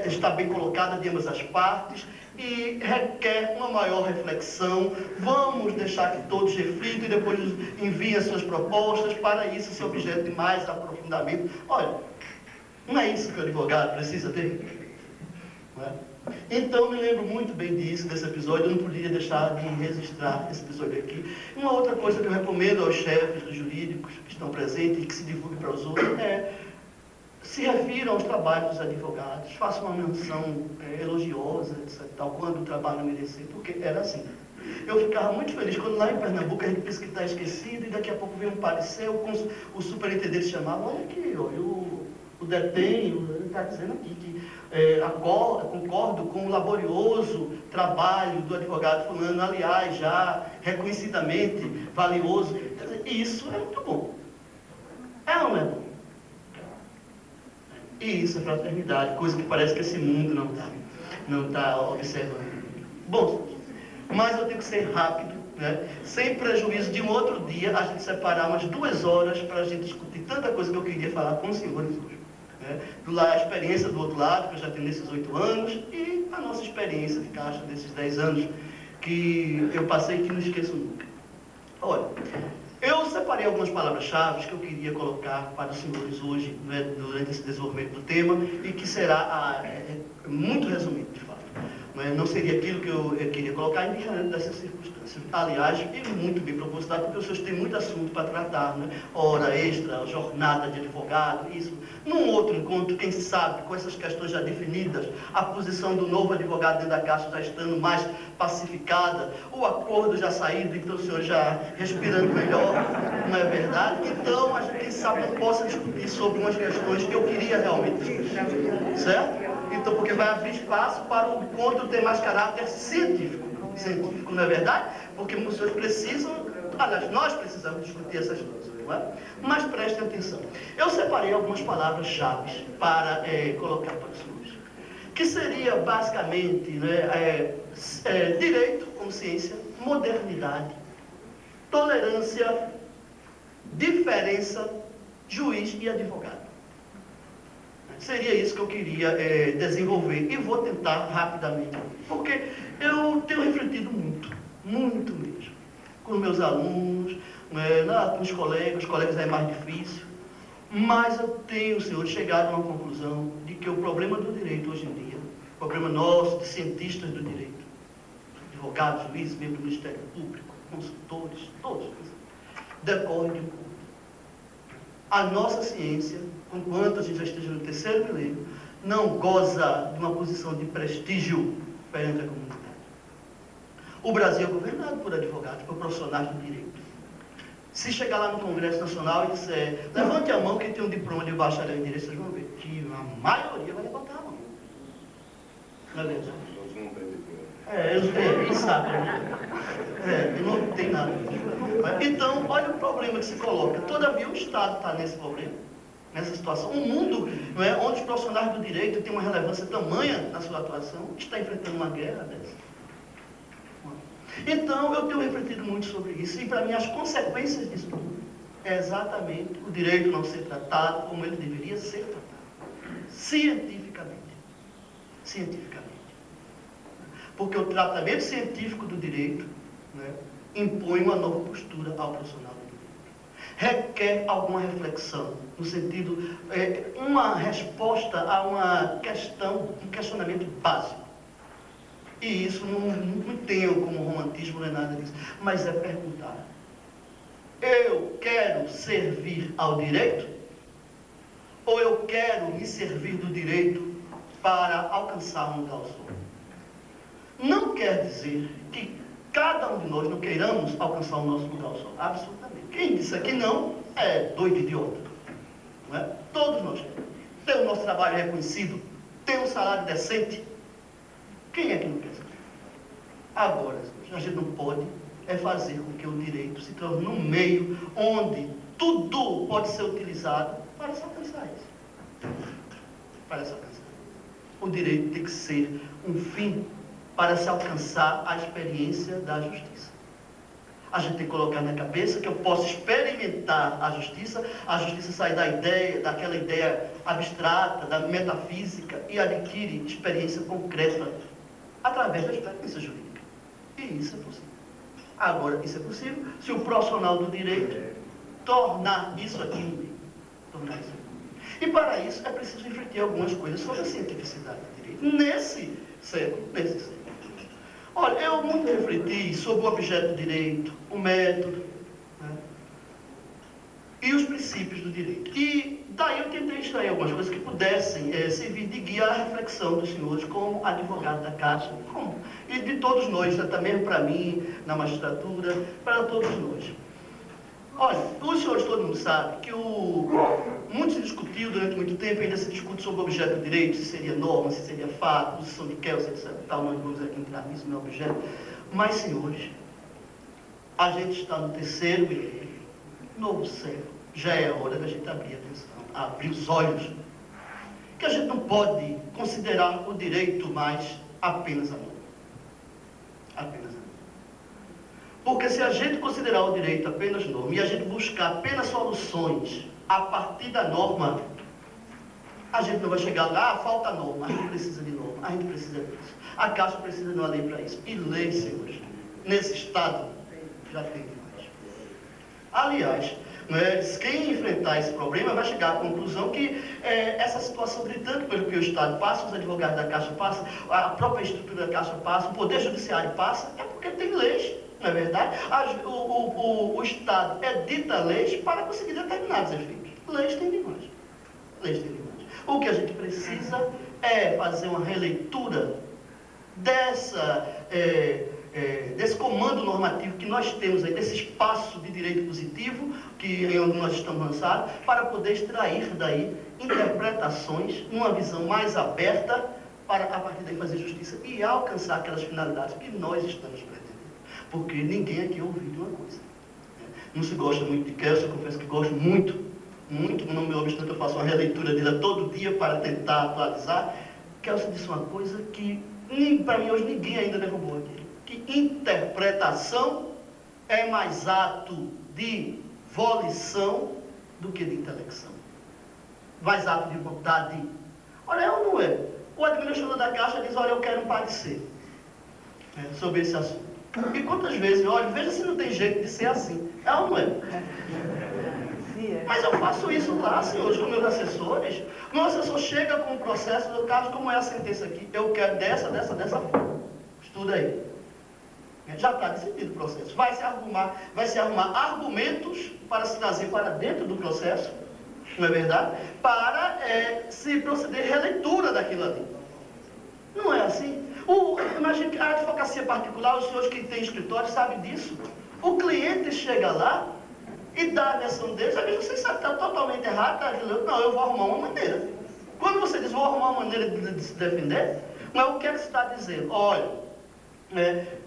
está bem colocada de ambas as partes e requer uma maior reflexão. Vamos deixar que todos reflitam e depois enviem as suas propostas. Para isso, ser objeto de mais aprofundamento. Olha, não é isso que o advogado precisa ter? Não é? Então, me lembro muito bem disso, desse episódio. Eu não podia deixar de registrar esse episódio aqui. Uma outra coisa que eu recomendo aos chefes jurídicos que estão presentes e que se divulgue para os outros é: se refiram aos trabalhos dos advogados, façam uma menção elogiosa, etc., tal, quando o trabalho merecer, porque era assim. Eu ficava muito feliz quando lá em Pernambuco a gente pensa que está esquecido e daqui a pouco vem um parecer, o superintendente chamava: olha aqui, olha, o detém, está dizendo aqui que concordo com o laborioso trabalho do advogado fulano, aliás, já reconhecidamente valioso. Quer dizer, isso é muito bom. É ou não é bom? E isso é fraternidade, coisa que parece que esse mundo não tá observando. Bom, mas eu tenho que ser rápido, né? Sem prejuízo de um outro dia a gente separar umas 2 horas para a gente discutir tanta coisa que eu queria falar com os senhores hoje. Né? A experiência do outro lado, que eu já tenho nesses 8 anos, e a nossa experiência de Caixa desses 10 anos, que eu passei e que não esqueço nunca. Olha, eu separei algumas palavras-chave que eu queria colocar para os senhores hoje, né, durante esse desenvolvimento do tema, e que será muito resumido, de fato. Não seria aquilo que eu queria colocar independente dessas circunstâncias. Aliás, e muito bem propositado, porque os senhores têm muito assunto para tratar, né? Hora extra, jornada de advogado, isso. Num outro encontro, quem sabe, com essas questões já definidas, a posição do novo advogado dentro da Caixa já estando mais pacificada, o acordo já saído, então o senhor já respirando melhor, não é verdade? Então, a gente, quem sabe, não possa discutir sobre umas questões que eu queria realmente discutir, certo? Então, porque vai abrir espaço para o encontro ter mais caráter científico, não é verdade? Porque os senhores precisam, aliás, nós precisamos discutir essas coisas, não é? Mas prestem atenção. Eu separei algumas palavras-chave para colocar para os senhores, que seria basicamente, né, direito, consciência, modernidade, tolerância, diferença, juiz e advogado. Seria isso que eu queria desenvolver, e vou tentar rapidamente, porque eu tenho refletido muito mesmo, com meus alunos, com os colegas é mais difícil, mas eu tenho, senhor, chegado a uma conclusão de que o problema do direito hoje em dia, o problema nosso, de cientistas do direito, advogados, juízes, membros do Ministério Público, consultores, todos, decorre de um ponto. A nossa ciência, enquanto a gente já esteja no 3º milênio, não goza de uma posição de prestígio perante a comunidade. O Brasil é governado por advogados, por profissionais do direito. Se chegar lá no Congresso Nacional e disser: levante a mão quem tem um diploma de bacharel em direito, vocês vão ver que a maioria vai levantar a mão. Não é verdade? Eles sabem, né? Não tem nada. Então, olha o problema que se coloca. Todavia, o Estado está nesse problema, nessa situação. Um mundo, não é, onde os profissionais do direito têm uma relevância tamanha na sua atuação, está enfrentando uma guerra dessa. Então, eu tenho refletido muito sobre isso, e para mim as consequências disso tudo é exatamente o direito não ser tratado como ele deveria ser tratado. Cientificamente. Porque o tratamento científico do direito, né, impõe uma nova postura ao profissional do direito. Requer alguma reflexão, no sentido, uma resposta a uma questão, um questionamento básico. E isso não tenho como romantismo nem nada disso, mas é perguntar: eu quero servir ao direito? Ou eu quero me servir do direito para alcançar um tal sonho? Não quer dizer que cada um de nós não queiramos alcançar o nosso lugar ao sol. Absolutamente. Quem disse que não é doido idiota. Não é? Todos nós queremos ter o nosso trabalho reconhecido, ter um salário decente. Quem é que não quer? Agora, a gente não pode fazer com que o direito se torne num meio onde tudo pode ser utilizado para se alcançar isso. Para se alcançar. O direito tem que ser um fim para se alcançar a experiência da justiça. A gente tem que colocar na cabeça que eu posso experimentar a justiça sair daquela ideia abstrata, da metafísica, e adquirir experiência concreta através da experiência jurídica. E isso é possível. Agora, isso é possível se o profissional do direito tornar isso aqui um meio. Tornar isso aqui. E para isso é preciso refletir algumas coisas sobre a cientificidade do direito nesse século. Olha, eu muito refleti sobre o objeto do direito, o método, né, e os princípios do direito. E daí eu tentei extrair algumas coisas que pudessem servir de guia à reflexão dos senhores como advogado da Caixa, e de todos nós, até mesmo para mim, na magistratura, para todos nós. Olha, os senhores, todo mundo sabe que muito se discutiu durante muito tempo, ainda se discute sobre o objeto do direito, se seria norma, se seria fato, posição de Kelsen, etc. Tal, nós vamos aqui entrar nisso, não é objeto. Mas, senhores, a gente está no terceiro milênio, novo século. Já é hora da gente abrir a atenção, abrir os olhos. Que a gente não pode considerar o direito mais apenas a norma. Apenas a norma. Porque se a gente considerar o direito apenas norma e a gente buscar apenas soluções a partir da norma, a gente não vai chegar lá, falta norma, a gente precisa de norma, a gente precisa disso. A Caixa precisa de uma lei para isso. E lei, senhores, nesse estado, já tem demais. Aliás, quem enfrentar esse problema vai chegar à conclusão que essa situação gritante pelo que o Estado passa, os advogados da Caixa passam, a própria estrutura da Caixa passa, o Poder Judiciário passa, é porque tem leis. Não é verdade? O Estado edita leis para conseguir determinados efeitos. Leis tem demais. Leis tem demais. O que a gente precisa é fazer uma releitura desse comando normativo que nós temos aí, desse espaço de direito positivo que é onde nós estamos lançados, para poder extrair daí interpretações, numa visão mais aberta, para a partir daí fazer justiça e alcançar aquelas finalidades que nós estamos pretendendo. Porque ninguém aqui ouviu de uma coisa. Não se gosta muito de Kelsen, eu confesso que gosto muito, não me obstante eu faço uma releitura dele todo dia para tentar atualizar. Kelsen disse uma coisa que, para mim, hoje ninguém ainda derrubou aqui. Que interpretação é mais ato de volição do que de intelecção. Mais ato de vontade. Olha, é ou não é? O administrador da Caixa diz, olha, eu quero um parecer sobre esse assunto. E quantas vezes, olha, veja se não tem jeito de ser assim. É ou não é? Mas eu faço isso lá, senhores, com meus assessores. Meu assessor chega com um processo, no caso, como é a sentença aqui, eu quero dessa forma. Estuda aí. Já está decidido o processo. Vai se arrumar argumentos para se trazer para dentro do processo, não é verdade? Para se proceder releitura daquilo ali. Não é assim? Imagina que a advocacia particular, os senhores que têm escritório sabem disso. O cliente chega lá e dá a versão deles, às vezes você sabe que está totalmente errado, tá dizendo, não, eu vou arrumar uma maneira. Quando você diz, vou arrumar uma maneira de se defender, mas o que é que você está dizendo? Olha,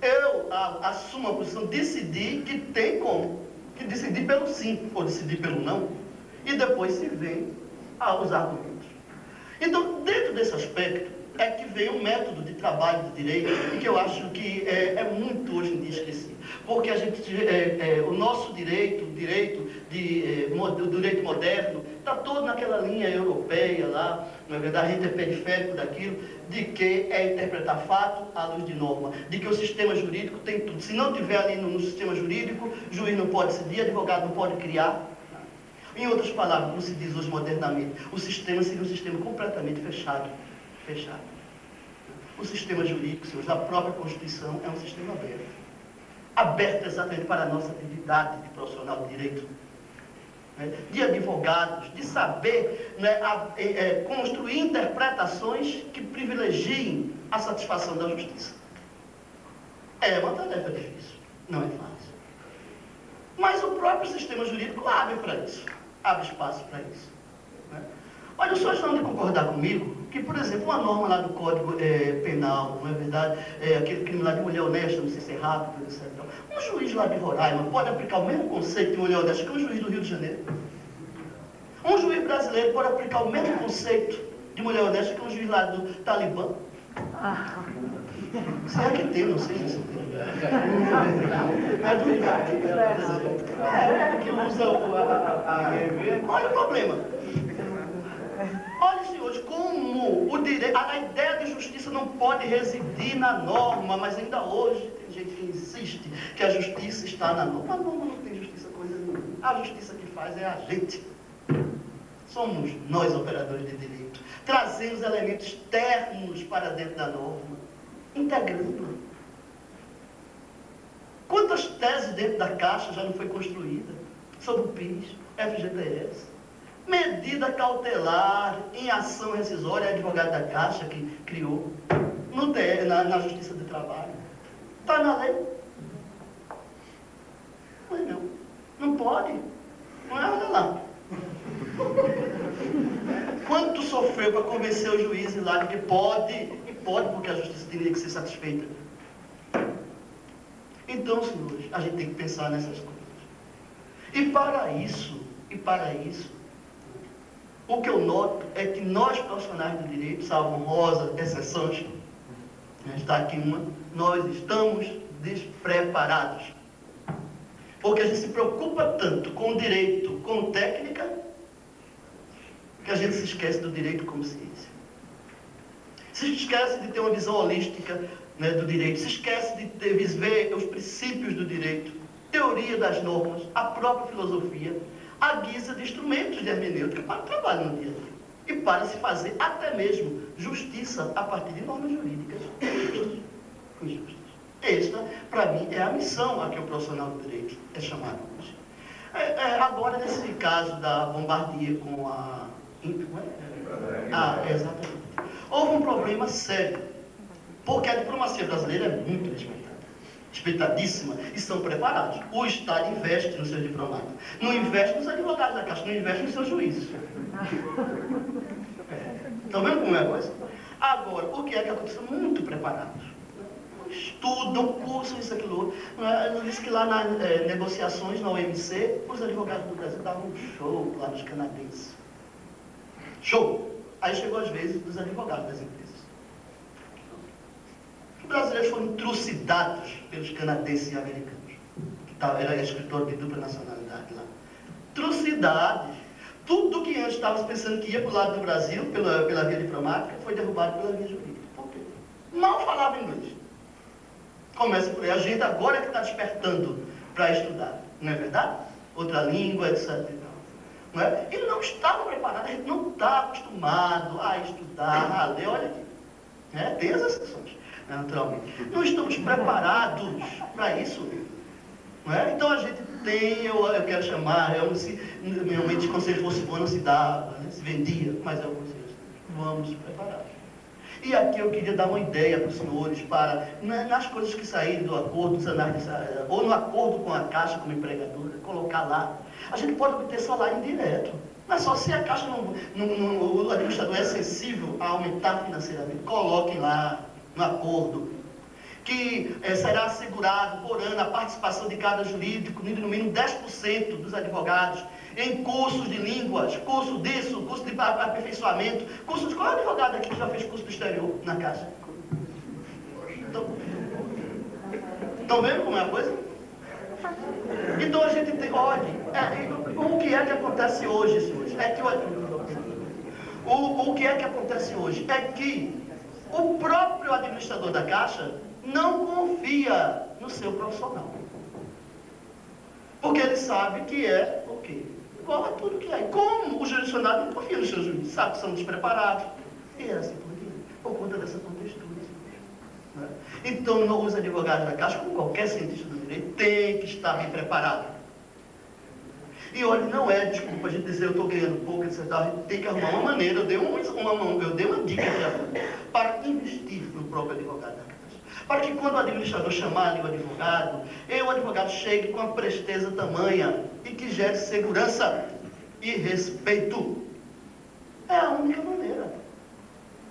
eu assumo a posição, decidir que tem como, que decidir pelo sim, ou decidir pelo não, e depois se vem aos argumentos. Então, dentro desse aspecto, é que vem o método de trabalho do direito, e que eu acho que é muito hoje em dia esquecido. Porque o nosso direito, o direito moderno, está todo naquela linha europeia lá, na verdade a gente é periférico daquilo, de que é interpretar fato à luz de norma, de que o sistema jurídico tem tudo. Se não tiver ali no sistema jurídico, juiz não pode decidir, advogado não pode criar. Em outras palavras, como se diz hoje modernamente, o sistema seria um sistema completamente fechado. O sistema jurídico, senhores, da própria Constituição, é um sistema aberto. Aberto exatamente para a nossa atividade de profissional de direito, de advogados, de saber construir interpretações que privilegiem a satisfação da justiça. É uma tarefa difícil, não é fácil. Mas o próprio sistema jurídico abre para isso, abre espaço para isso. Olha, os senhores vão de concordar comigo que, por exemplo, uma norma lá do Código Penal, não é verdade? Aquele crime lá de mulher honesta, não sei se é rápido, etc. Um juiz lá de Roraima pode aplicar o mesmo conceito de mulher honesta que um juiz do Rio de Janeiro. Um juiz brasileiro pode aplicar o mesmo conceito de mulher honesta que um juiz lá do Talibã. Se é que tem, não sei se é que usa olha o problema. Olha, senhores, como o direito, a ideia de justiça não pode residir na norma, mas ainda hoje tem gente que insiste que a justiça está na norma. A norma não tem justiça coisa nenhuma. A justiça que faz é a gente. Somos nós, operadores de direito. Trazemos elementos externos para dentro da norma, integrando. Quantas teses dentro da Caixa já não foi construída sobre o PIS, FGTS? Medida cautelar em ação rescisória, é advogado da Caixa que criou, no na Justiça do Trabalho. Está na lei. Mas não pode. Não é, olha lá. Quanto sofreu para convencer o juiz lá de que pode, e pode porque a justiça teria que ser satisfeita. Então, senhores, a gente tem que pensar nessas coisas. E para isso, o que eu noto é que nós, profissionais do direito, salvo honrosas exceções, está aqui uma, nós estamos despreparados. Porque a gente se preocupa tanto com o direito como técnica, que a gente se esquece do direito como ciência. Se esquece de ter uma visão holística, né, do direito, se esquece de ver os princípios do direito, teoria das normas, a própria filosofia, a guisa de instrumentos de hermenêutica para o trabalho no dia a dia. E para se fazer até mesmo justiça a partir de normas jurídicas injustas. Esta, para mim, é a missão a que o profissional do direito é chamado hoje. Agora, nesse caso da Bombardier com a... exatamente. Houve um problema sério, porque a diplomacia brasileira é muito respeitada, respeitadíssima, e são preparados. O Estado investe nos seus diplomatas, não investe nos advogados da Caixa, não investe nos seus juízes. Estão vendo como é a coisa? Agora, o que é que aconteceu? Muito preparados. Estudam, cursam isso, aquilo. Diz que lá nas negociações na OMC, os advogados do Brasil davam um show lá nos canadenses. Show! Aí chegou às vezes dos advogados das empresas. Os brasileiros foram trucidados pelos canadenses e americanos, que era escritor de dupla nacionalidade lá. Trucidados. Tudo que antes estava pensando que ia para o lado do Brasil, pela via diplomática, foi derrubado pela via jurídica. Por quê? Mal falava inglês. Começa por aí. A gente agora é que está despertando para estudar. Não é verdade? Outra língua, etc. Não é? E não estava preparado. A gente não está acostumado a estudar, a ler. Olha aqui. Tem as exceções, naturalmente. Não estamos preparados para isso. Não é? Então a gente tem, eu quero chamar, realmente, como se fosse bom, não se dava, né? Se vendia, mas é o conselho. Vamos preparar. E aqui eu queria dar uma ideia para os senhores, nas coisas que saírem do acordo, ou no acordo com a Caixa como empregadora, colocar lá. A gente pode obter salário indireto. Mas só se a Caixa o administrador é sensível a aumentar financeiramente, coloquem lá no acordo que será assegurado por ano a participação de cada jurídico, no mínimo 10% dos advogados, em cursos de línguas, curso disso, curso de aperfeiçoamento, curso de... Qual advogado aqui que já fez curso do exterior na Caixa? Estão vendo como é a coisa? Então a gente tem... Olha, o que é que acontece hoje, senhores? O que é que acontece hoje? É que o próprio administrador da Caixa não confia no seu profissional. Porque ele sabe que é o quê? Igual a tudo que é. Como o jurisdicionado não confia nos seus juízes, sabe que são despreparados. E é assim por conta dessa contextura. Né? Então, os advogados da Caixa, como qualquer cientista do direito, tem que estar bem preparado. E olha, não é desculpa a gente dizer eu estou ganhando pouco, etc. A gente tem que arrumar uma maneira. Eu dei uma dica para investir no próprio advogado da Caixa. Para que quando o administrador chamar ali o advogado chegue com a presteza tamanha e que gere segurança e respeito. É a única maneira.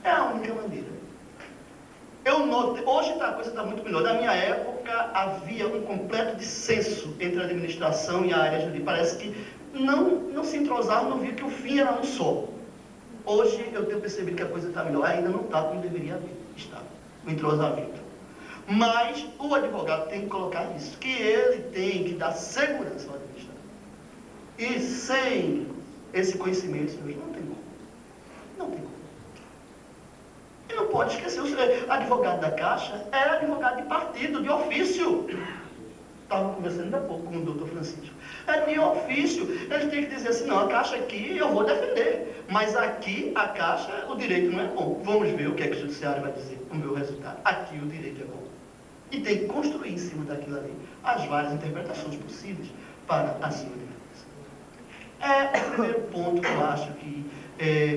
É a única maneira. Eu notei, hoje a coisa está muito melhor. Na minha época havia um completo dissenso entre a administração e a área jurídica. Parece que não se entrosavam, não via que o fim era um só. Hoje eu tenho percebido que a coisa está melhor. Ainda não está como deveria estar. O entrosamento. Mas o advogado tem que colocar isso, que ele tem que dar segurança ao administrador. E sem esse conhecimento, senhores, não tem como. Não tem como. E não pode esquecer, o advogado da Caixa é advogado de partido, de ofício. Estava conversando ainda há pouco com o doutor Francisco. É de ofício. Eles têm que dizer assim, não, a Caixa aqui eu vou defender. Mas aqui, a Caixa, o direito não é bom. Vamos ver o que é que o judiciário vai dizer. Vamos ver o resultado. Aqui o direito é bom. E tem que construir em cima daquilo ali as várias interpretações possíveis para a sua defesa. É o primeiro ponto que eu acho que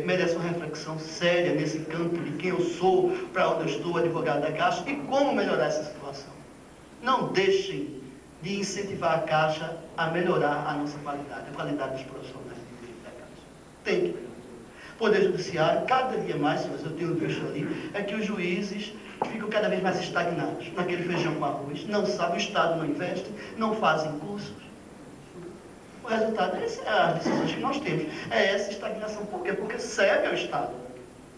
merece uma reflexão séria nesse campo de quem eu sou, para onde eu estou, advogado da Caixa, e como melhorar essa situação. Não deixem de incentivar a Caixa a melhorar a nossa qualidade, a qualidade dos profissionais de direito da Caixa. Tem que melhorar. Poder Judiciário, cada dia mais, mas eu tenho visto ali, é que os juízes ficam cada vez mais estagnados, naquele feijão com arroz, não sabem, o Estado não investe, não fazem cursos. O resultado é as decisões que nós temos. É essa estagnação. Por quê? Porque serve ao Estado.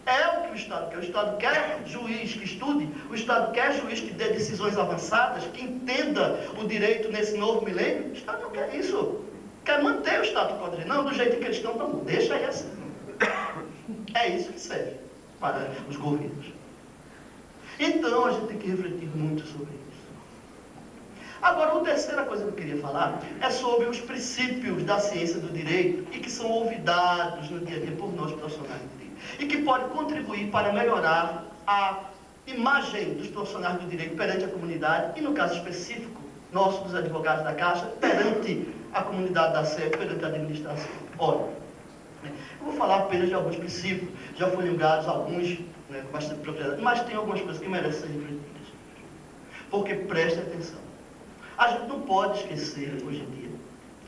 É o que o Estado quer. O Estado quer juiz que estude, o Estado quer juiz que dê decisões avançadas, que entenda o direito nesse novo milênio. O Estado não quer isso. Quer manter o status quo. Não, do jeito que eles estão, não. Deixa aí assim. É isso que serve para os governos. Então, a gente tem que refletir muito sobre isso. Agora, a terceira coisa que eu queria falar é sobre os princípios da ciência do direito e que são olvidados no dia a dia por nós profissionais do direito e que podem contribuir para melhorar a imagem dos profissionais do direito perante a comunidade e, no caso específico, nosso dos advogados da Caixa, perante a comunidade da SEP, perante a administração. Olha, eu vou falar apenas de alguns princípios, já foram lembrados alguns, né, com bastante propriedade, mas tem algumas coisas que merecem ser refletidas. Porque preste atenção. A gente não pode esquecer, hoje em dia,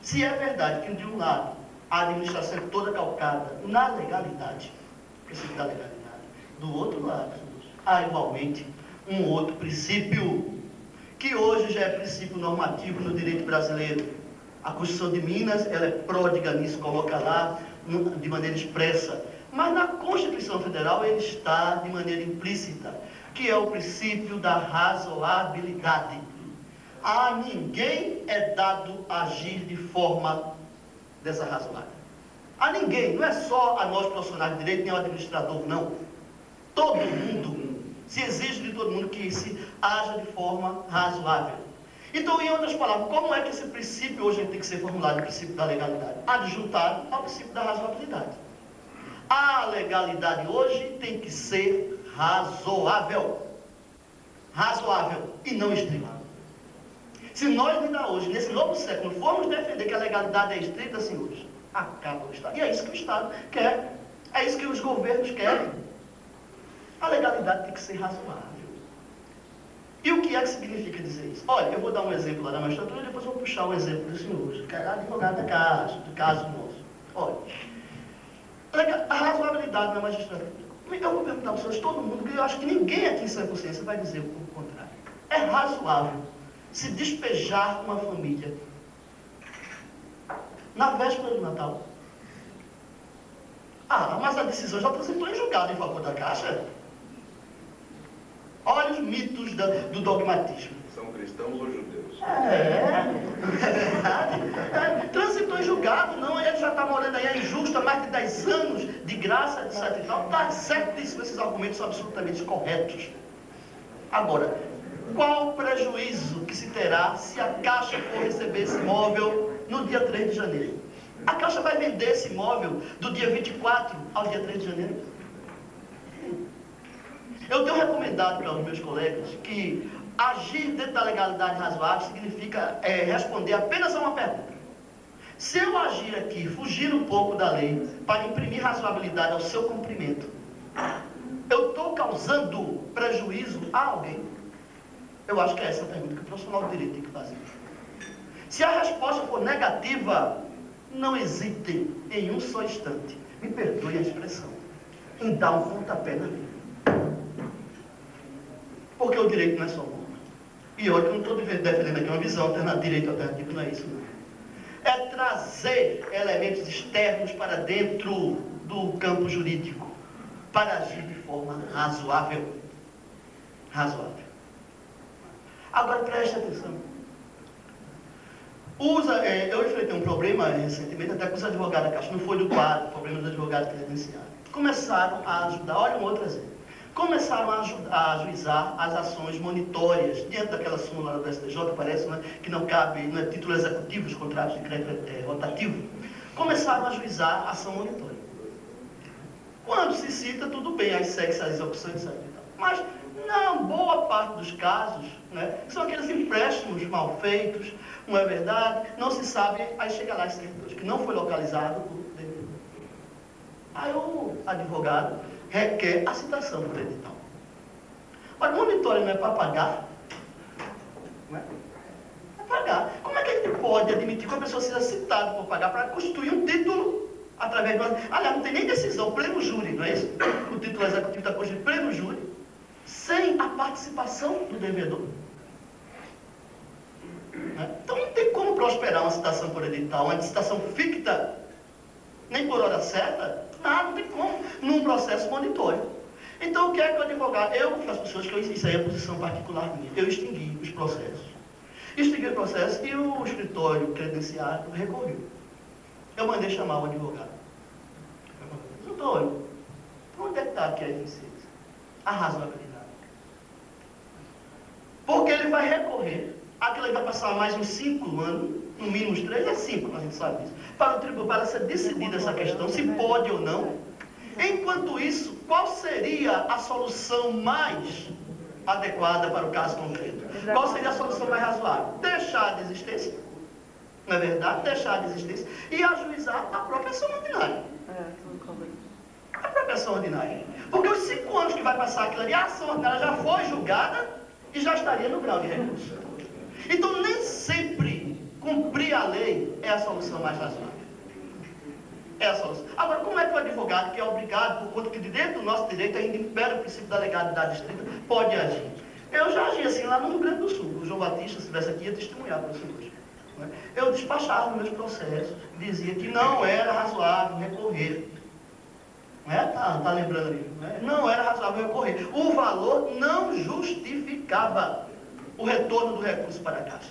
se é verdade que, de um lado, a administração é toda calcada na legalidade, princípio da legalidade, do outro lado, há igualmente um outro princípio, que hoje já é princípio normativo no direito brasileiro. A Constituição de Minas, ela é pródiga nisso, coloca lá de maneira expressa, mas na Constituição Federal ele está de maneira implícita, que é o princípio da razoabilidade. A ninguém é dado agir de forma desarrazoada. A ninguém, não é só a nós profissionais de direito, nem o administrador, não. Todo mundo, se exige de todo mundo que se haja de forma razoável. Então, em outras palavras, como é que esse princípio hoje tem que ser formulado, o princípio da legalidade? Adjuntado ao princípio da razoabilidade. A legalidade hoje tem que ser razoável. Razoável e não estrita. Se nós ainda hoje, nesse novo século, formos defender que a legalidade é estrita, senhores, acaba o Estado. E é isso que o Estado quer. É isso que os governos querem. A legalidade tem que ser razoável. E o que é que significa dizer isso? Olha, eu vou dar um exemplo lá da magistratura e depois vou puxar o exemplo dos senhores, que é advogado da Caixa, do caso nosso. Olha, a razoabilidade na magistratura. Eu vou perguntar para vocês, todo mundo, porque eu acho que ninguém aqui em sã consciência vai dizer o contrário. É razoável se despejar uma família na véspera do Natal? Ah, mas a decisão já transitou em julgado em favor da Caixa. Olha os mitos do dogmatismo. São cristãos ou judeus? É verdade. Transitou em julgado, não, ele já está morando aí, é injusto, há mais de 10 anos de graça, etc e tal. Está certíssimo, esses argumentos são absolutamente corretos. Agora, qual o prejuízo que se terá se a Caixa for receber esse imóvel no dia 3 de janeiro? A Caixa vai vender esse imóvel do dia 24 ao dia 3 de janeiro? Eu tenho recomendado para os meus colegas que agir dentro da legalidade razoável significa responder apenas a uma pergunta. Se eu agir aqui, fugir um pouco da lei, para imprimir razoabilidade ao seu cumprimento, eu estou causando prejuízo a alguém? Eu acho que é essa a pergunta que o profissional do direito tem que fazer. Se a resposta for negativa, não hesitem em um só instante, me perdoe a expressão, em dar um pontapé na vida. Porque o direito não é só norma. E olha que eu não estou defendendo aqui uma visão alternativa, direito alternativo, não é isso, não. É trazer elementos externos para dentro do campo jurídico, para agir de forma razoável. Razoável. Agora preste atenção. Eu enfrentei um problema recentemente, até com os advogados da Caixa, não foi do quadro, problema dos advogados credenciados. Começaram a ajudar, olha um outro exemplo. Começaram a ajuizar as ações monitórias, diante daquela súmula do STJ, parece, né, que não cabe, não é título executivo, os contratos de crédito rotativo. Começaram a ajuizar a ação monitória. Quando se cita, tudo bem, aí segue as opções, etc. Mas, na boa parte dos casos, né, são aqueles empréstimos mal feitos, não é verdade, não se sabe, aí chega lá esse servidor, que não foi localizado o devedor. Aí o advogado requer a citação do credital. Mas monitório não é para pagar? Não é? É pagar. Como é que a gente pode admitir que a pessoa seja citada por pagar para constituir um título através de uma... Aliás, não tem nem decisão, pleno júri, não é isso? O título executivo está constituído pleno júri, sem a participação do devedor. Então não tem como prosperar uma citação por edital, uma citação ficta, nem por hora certa, nada, não tem como, num processo monitório. Então o que é que o advogado, eu para as pessoas que isso aí é posição particular minha, eu extingui os processos. Extingui o processo e o escritório credenciado recorreu. Eu mandei chamar o advogado. Doutor, onde é que está aqui a eficiência? A razoabilidade. Porque ele vai recorrer, aquilo aí vai passar mais uns 5 anos, no mínimo uns 3, é 5, a gente sabe disso, para o tribunal, para ser decidida essa questão, se pode ou não. Enquanto isso, qual seria a solução mais adequada para o caso concreto? Qual seria a solução mais razoável? Deixar de existência, não é verdade? Deixar de existência e ajuizar a própria ação ordinária. A própria ação ordinária. Porque os 5 anos que vai passar aquilo ali, a ação ordinária já foi julgada e já estaria no grau de recurso. Então, nem sempre cumprir a lei é a solução mais razoável. É a solução. Agora, como é que o advogado, que é obrigado, por conta que dentro do nosso direito ainda impera o princípio da legalidade estrita, pode agir? Eu já agi assim lá no Rio Grande do Sul. O João Batista, se estivesse aqui, ia testemunhar para vocês hoje. Eu despachava nos meus processos, dizia que não era razoável recorrer. Não é? Tá lembrando ali? Não era razoável recorrer. O valor não justificava o retorno do recurso para a Caixa.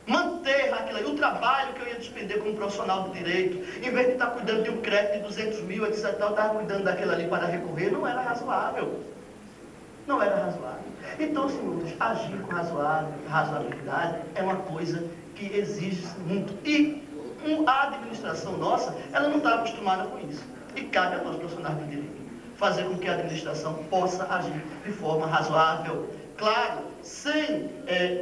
Manter aquilo aí, o trabalho que eu ia despender como profissional do direito, em vez de estar cuidando de um crédito de 200 mil, etc., eu estava cuidando daquilo ali para recorrer, não era razoável. Não era razoável. Então, senhores, agir com razoabilidade é uma coisa que exige muito. E a administração nossa, ela não está acostumada com isso. E cabe a nós, profissionais do direito, fazer com que a administração possa agir de forma razoável. Claro, sem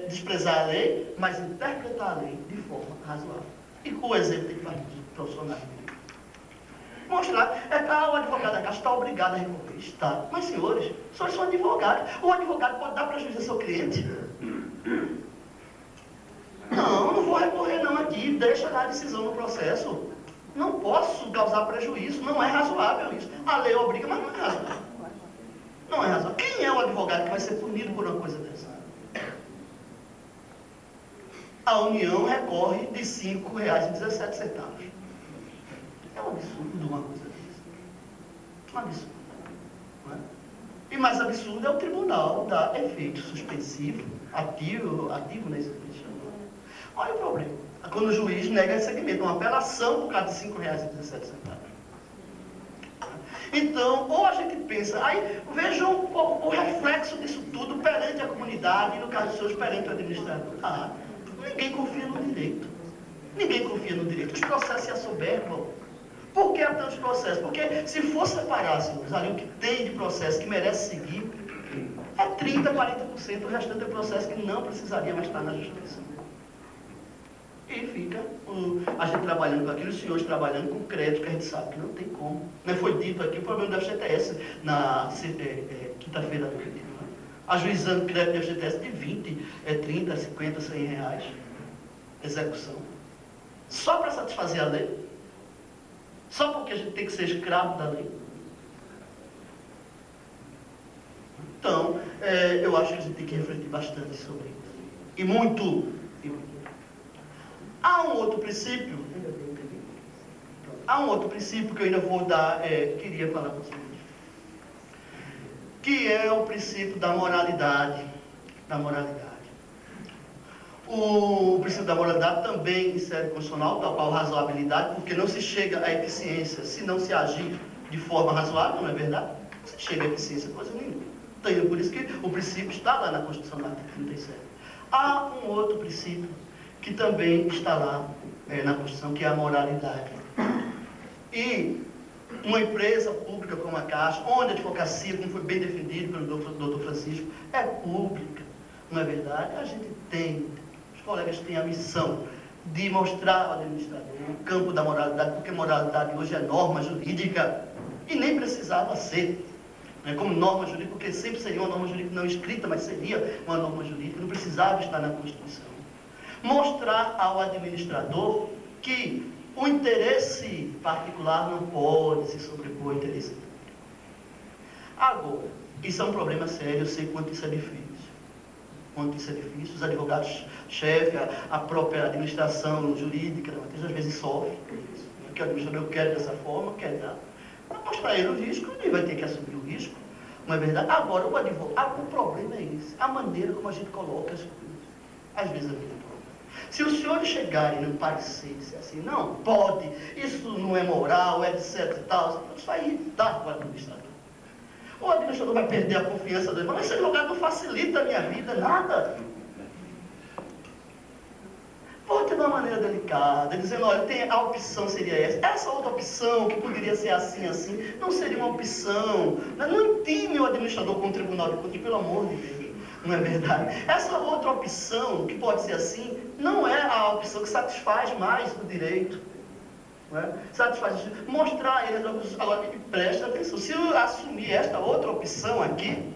desprezar a lei, mas interpretar a lei de forma razoável. E com o exemplo tem que fazer os profissionais do direito. Mostrar, o advogado da Caixa está obrigado a recorrer. Está. Mas, senhores são advogados. O advogado pode dar prejuízo ao seu cliente? Não vou recorrer não aqui. Deixa lá a decisão no processo. Não posso causar prejuízo. Não é razoável isso. A lei obriga, mas não é razoável. Não é razoável. Quem é o advogado que vai ser punido por uma coisa dessa? A União recorre de R$ 5,17. É um absurdo uma coisa dessa. Um absurdo. Não é? E mais absurdo é o tribunal dar efeito suspensivo, ativo, né? Olha o problema. Quando o juiz nega recebimento, uma apelação por causa de R$ 5,17. Então, ou a gente pensa, aí vejam o reflexo disso tudo perante a comunidade, e no caso dos seus, perante o administrador. Ninguém confia no direito. Ninguém confia no direito. Os processos se assoberbam. Por que há tantos processos? Porque se for separar, senhores, ali o que tem de processo que merece seguir, é 30%, 40%, o restante é processo que não precisaria mais estar na justiça. E fica a gente trabalhando com aquilo, os senhores trabalhando com crédito, que a gente sabe que não tem como. Não foi dito aqui o problema do FGTS na quinta-feira, ajuizando crédito do FGTS de 20, 30, 50, 100 reais. Execução. Só para satisfazer a lei. Só porque a gente tem que ser escravo da lei. Então, eu acho que a gente tem que refletir bastante sobre isso. E muito. Há um outro princípio que eu ainda vou dar, queria falar para vocês, que é o princípio da moralidade. O princípio da moralidade também insere constitucional, tal qual razoabilidade, porque não se chega à eficiência se não se agir de forma razoável, não é verdade? Não se chega à eficiência coisa nenhuma. Então, por isso que o princípio está lá na Constituição do artigo 37. Há um outro princípio que também está lá na Constituição, que é a moralidade. E uma empresa pública como a Caixa, onde a advocacia, como foi bem defendido pelo Dr. Francisco, é pública, não é verdade? A gente tem, os colegas têm a missão de mostrar ao administrador o campo da moralidade, porque moralidade hoje é norma jurídica, e nem precisava ser. Como norma jurídica, porque sempre seria uma norma jurídica não escrita, mas seria uma norma jurídica, não precisava estar na Constituição. Mostrar ao administrador que o interesse particular não pode se sobrepor ao interesse público. Agora, isso é um problema sério, eu sei quanto isso é difícil. Quanto isso é difícil, os advogados-chefe, a própria administração jurídica, às vezes sofre por isso. Porque o administrador quer dessa forma, quer dar. Para mostrar ele o risco, ele vai ter que assumir o risco, não é verdade? Agora, o advogado, o problema é esse, a maneira como a gente coloca as coisas. Às vezes é muito problema. Se os senhores chegarem num parecer assim, não pode, isso não é moral, etc e tal, isso vai irritar o administrador. O administrador vai perder a confiança dele, mas esse advogado não facilita a minha vida, nada. Pode ter uma maneira delicada, dizendo, olha, a opção seria essa outra opção, que poderia ser assim, assim, não seria uma opção. Não intime o administrador com o Tribunal de Contas, pelo amor de Deus, não é verdade? Essa outra opção, que pode ser assim, não é a opção que satisfaz mais o direito. Não é? Satisfaz, mostrar a ele, agora, preste atenção, se eu assumir esta outra opção aqui,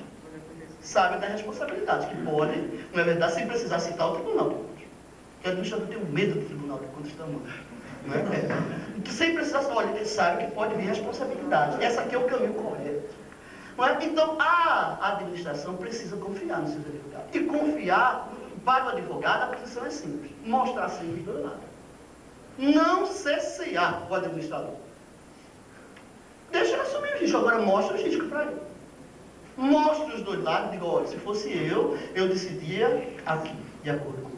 sabe da responsabilidade, que pode, não é verdade, sem precisar citar o Tribunal de Contas. Porque o administrador tem um medo do Tribunal de Contas também. Não é? Sem precisar, olha, ele sabe que pode vir responsabilidade. Essa aqui é o caminho correto. Não é? Então, a administração precisa confiar nos seus advogados. E confiar, para o advogado, a posição é simples. Mostrar sempre os dois lados. Não cessear o administrador. Deixa ele assumir o risco. Agora, mostra os riscos para ele. Mostre os dois lados e diga, olha, se fosse eu decidia aqui, de acordo com isso.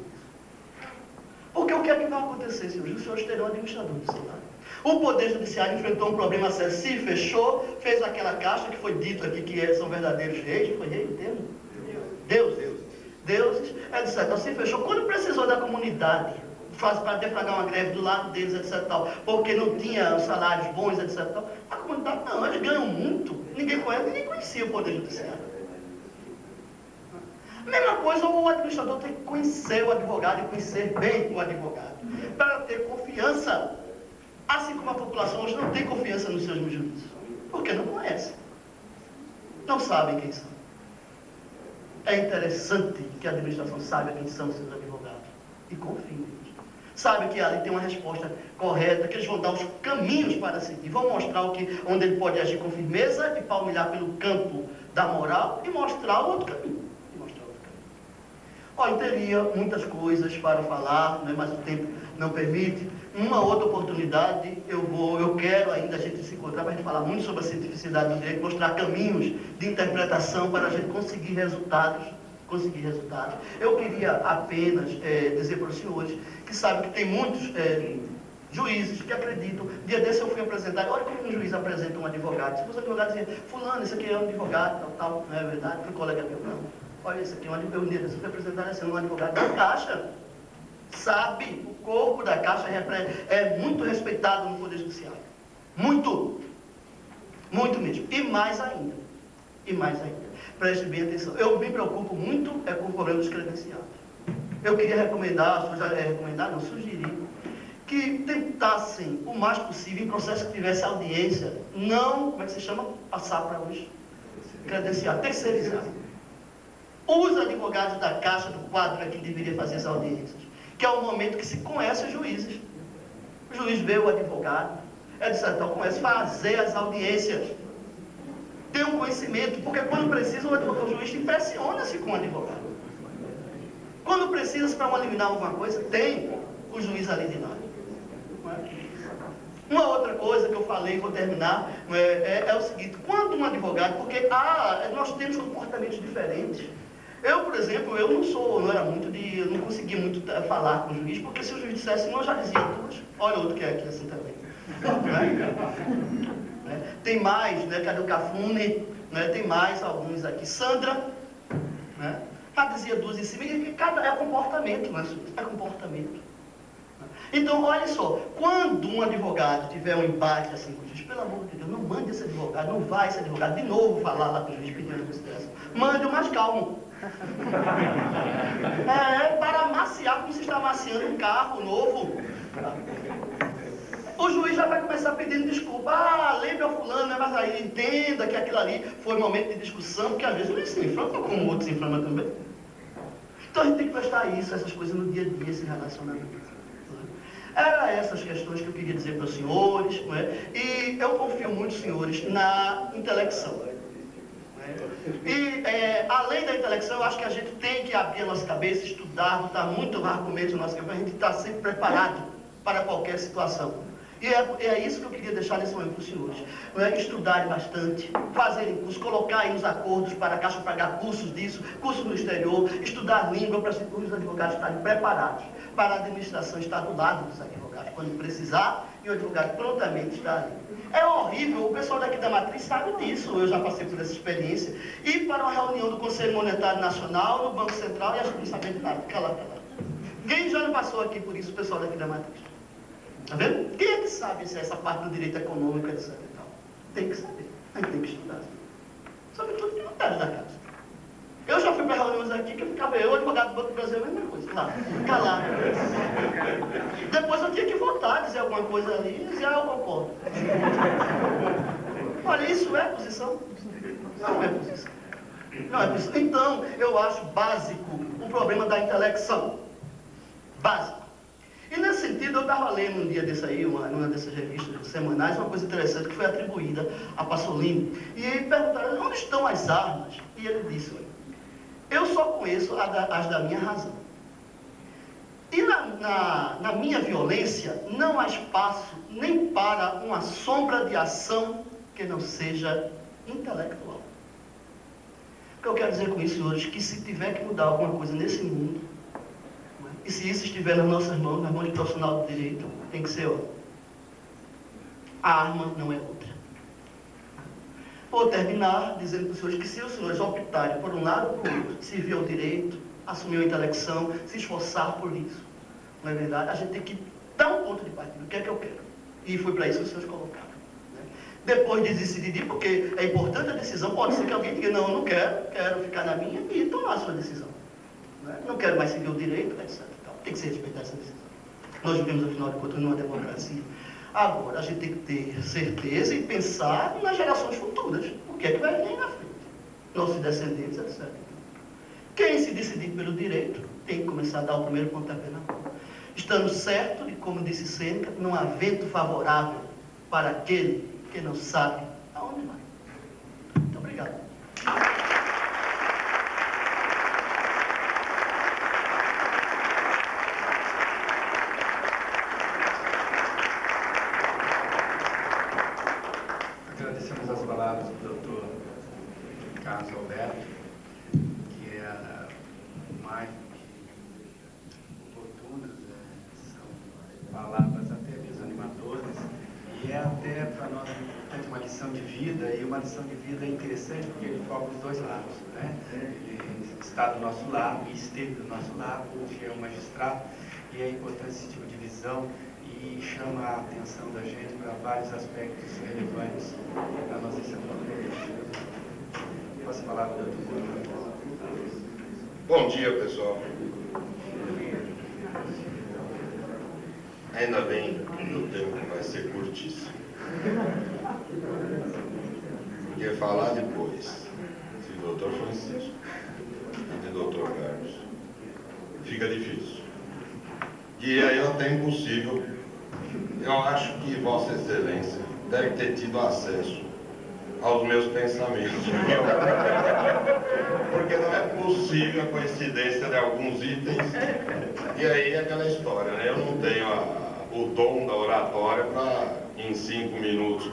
Porque o que é que vai acontecer, senhores? Os senhores terão administrador do seu lado. O Poder Judiciário enfrentou um problema sério, se fechou, fez aquela caixa que foi dito aqui que são verdadeiros reis, foi rei o termo? Deuses, etc. Então se fechou. Quando precisou da comunidade, para deflagrar uma greve do lado deles, etc. Porque não tinha salários bons, etc. A comunidade não, eles ganham muito. Ninguém conhecia o Poder Judiciário. Mesma coisa, o administrador tem que conhecer o advogado e conhecer bem o advogado, para ter confiança. Assim como a população hoje não tem confiança nos seus juízes, porque não conhece, não sabem quem são. É interessante que a administração saiba quem são os seus advogados e confie neles. Sabe que ali tem uma resposta correta, que eles vão dar os caminhos para seguir, vão mostrar onde ele pode agir com firmeza e palmilhar pelo campo da moral e mostrar o outro caminho. Olha, teria muitas coisas para falar, né, mas o tempo não permite. Uma outra oportunidade, eu quero ainda a gente se encontrar para a gente falar muito sobre a cientificidade do direito, mostrar caminhos de interpretação para a gente conseguir resultados. Eu queria apenas dizer para os senhores que sabem que tem muitos juízes que acreditam. Dia desse eu fui apresentar, olha como um juiz apresenta um advogado. Se fosse advogado, dizia, fulano, esse aqui é um advogado, tal, não é verdade? Foi colega meu, não. Olha, esse aqui é um advogado, eu fui apresentar esse um advogado da Caixa. Sabe, o corpo da Caixa é muito respeitado no Poder Judiciário. Muito mesmo. E mais ainda. Preste bem atenção. Eu me preocupo muito com o problema dos credenciados. Eu queria sugerir que tentassem o mais possível, em processo que tivesse audiência, não, como é que se chama? Passar para os credenciados, terceirizar. Os advogados da Caixa, do quadro aqui, deveriam fazer as audiências, que é o momento que se conhece os juízes. O juiz vê o advogado, então começa a fazer as audiências. Tem um conhecimento, porque quando precisa, o juiz impressiona-se com o advogado. Quando precisa para uma liminar alguma coisa, tem o juiz ali de lado. Uma outra coisa que eu falei, vou terminar, é o seguinte, quando um advogado, porque nós temos comportamentos diferentes. Eu, por exemplo, eu não conseguia muito falar com o juiz, porque se o juiz dissesse não, eu já dizia duas. Olha outro que é aqui assim também. Né? Tem mais, né? Cadê o Cafune? Né? Tem mais alguns aqui. Sandra, né? Já dizia duas em cima, e cada é comportamento, né? É comportamento. Então, olha só, quando um advogado tiver um embate assim com o juiz, pelo amor de Deus, não mande esse advogado, não vai esse advogado de novo falar lá com o juiz pedindo consideração. Mande o mais calmo. Para amaciar como se está amaciando um carro novo. O juiz já vai começar pedindo desculpa. Ah, lembre ao fulano, né? Mas aí entenda que aquilo ali foi um momento de discussão, porque às vezes não se inflama como outros se inflamam também. Então a gente tem que prestar essas coisas no dia a dia, esse relacionamento. Eram essas questões que eu queria dizer para os senhores, não é? E eu confio muito, senhores, na intelecção. E, além da intelecção, eu acho que a gente tem que abrir a nossa cabeça, estudar, botar muito argumento na nossa cabeça, a gente está sempre preparado para qualquer situação. E é isso que eu queria deixar nesse momento para os senhores. Estudarem bastante, fazerem cursos, colocarem nos acordos para a Caixa pagar cursos disso, cursos no exterior, estudar língua para os advogados estarem preparados para a administração estar do lado dos advogados, quando precisar, e o advogado prontamente está ali. É horrível, o pessoal daqui da Matriz sabe disso, eu já passei por essa experiência. Ir para uma reunião do Conselho Monetário Nacional, no Banco Central, e a gente não sabe de nada, fica lá. Quem já não passou aqui por isso, o pessoal daqui da Matriz? Tá vendo? Quem é que sabe se essa parte do direito econômico, etc. e tal? Tem que saber, a gente tem que estudar. Sobretudo que não está da casa. Eu já fui para reuniões aqui que eu ficava, eu, advogado do Banco do Brasil, a mesma coisa, lá, calado. Depois eu tinha que votar, dizer alguma coisa ali, e dizer, eu concordo. Olha, isso é posição? Não é posição. Não é posição. Então, eu acho básico o problema da intelecção. Básico. E nesse sentido, eu estava lendo um dia desse aí, numa dessas revistas semanais, uma coisa interessante que foi atribuída a Pasolini. E aí perguntaram, onde estão as armas? E ele disse, olha, eu só conheço as da minha razão. E na minha violência não há espaço nem para uma sombra de ação que não seja intelectual. O que eu quero dizer com isso, senhores, que se tiver que mudar alguma coisa nesse mundo, e se isso estiver nas nossas mãos de profissional do direito, tem que ser outra. A arma não é outra. Vou terminar dizendo para os senhores que se os senhores optarem por um lado ou por outro, servir ao direito, assumir a intelecção, se esforçar por isso, não é verdade? A gente tem que dar um ponto de partida. O que é que eu quero? E foi para isso que os senhores colocaram. Né? Depois de decidir, porque é importante a decisão, pode ser que alguém diga, não, eu não quero ficar na minha e tomar a sua decisão. Né? Não quero mais seguir o direito, etc. Então, tem que ser respeitada essa decisão. Nós vivemos, afinal de contas, numa democracia. Agora, a gente tem que ter certeza e pensar nas gerações futuras. O que é que vai vir na frente? Nossos descendentes, etc. Quem se decidir pelo direito tem que começar a dar o primeiro pontapé na mão. Estando certo de, como disse Sêneca, não há vento favorável para aquele que não sabe aonde vai. Muito obrigado. Agradecemos as palavras do Dr. Carlos Alberto, que é mais oportunas, são palavras até desanimadoras, e é até para nós uma lição de vida, e uma lição de vida interessante porque ele foca os dois lados, né? Ele está do nosso lado e esteve do nosso lado, hoje é um magistrado, e é importante esse tipo de visão e chama a atenção da gente para vários aspectos relevantes da nossa cidadania. Posso falar, doutor? Bom dia, pessoal. Ainda bem que o meu tempo vai ser curtíssimo. Porque falar depois de doutor Francisco e de doutor Carlos fica difícil. E aí é até impossível. Eu acho que Vossa Excelência deve ter tido acesso aos meus pensamentos. Porque não é possível a coincidência de alguns itens. E aí é aquela história, né? Eu não tenho o dom da oratória para, em 5 minutos,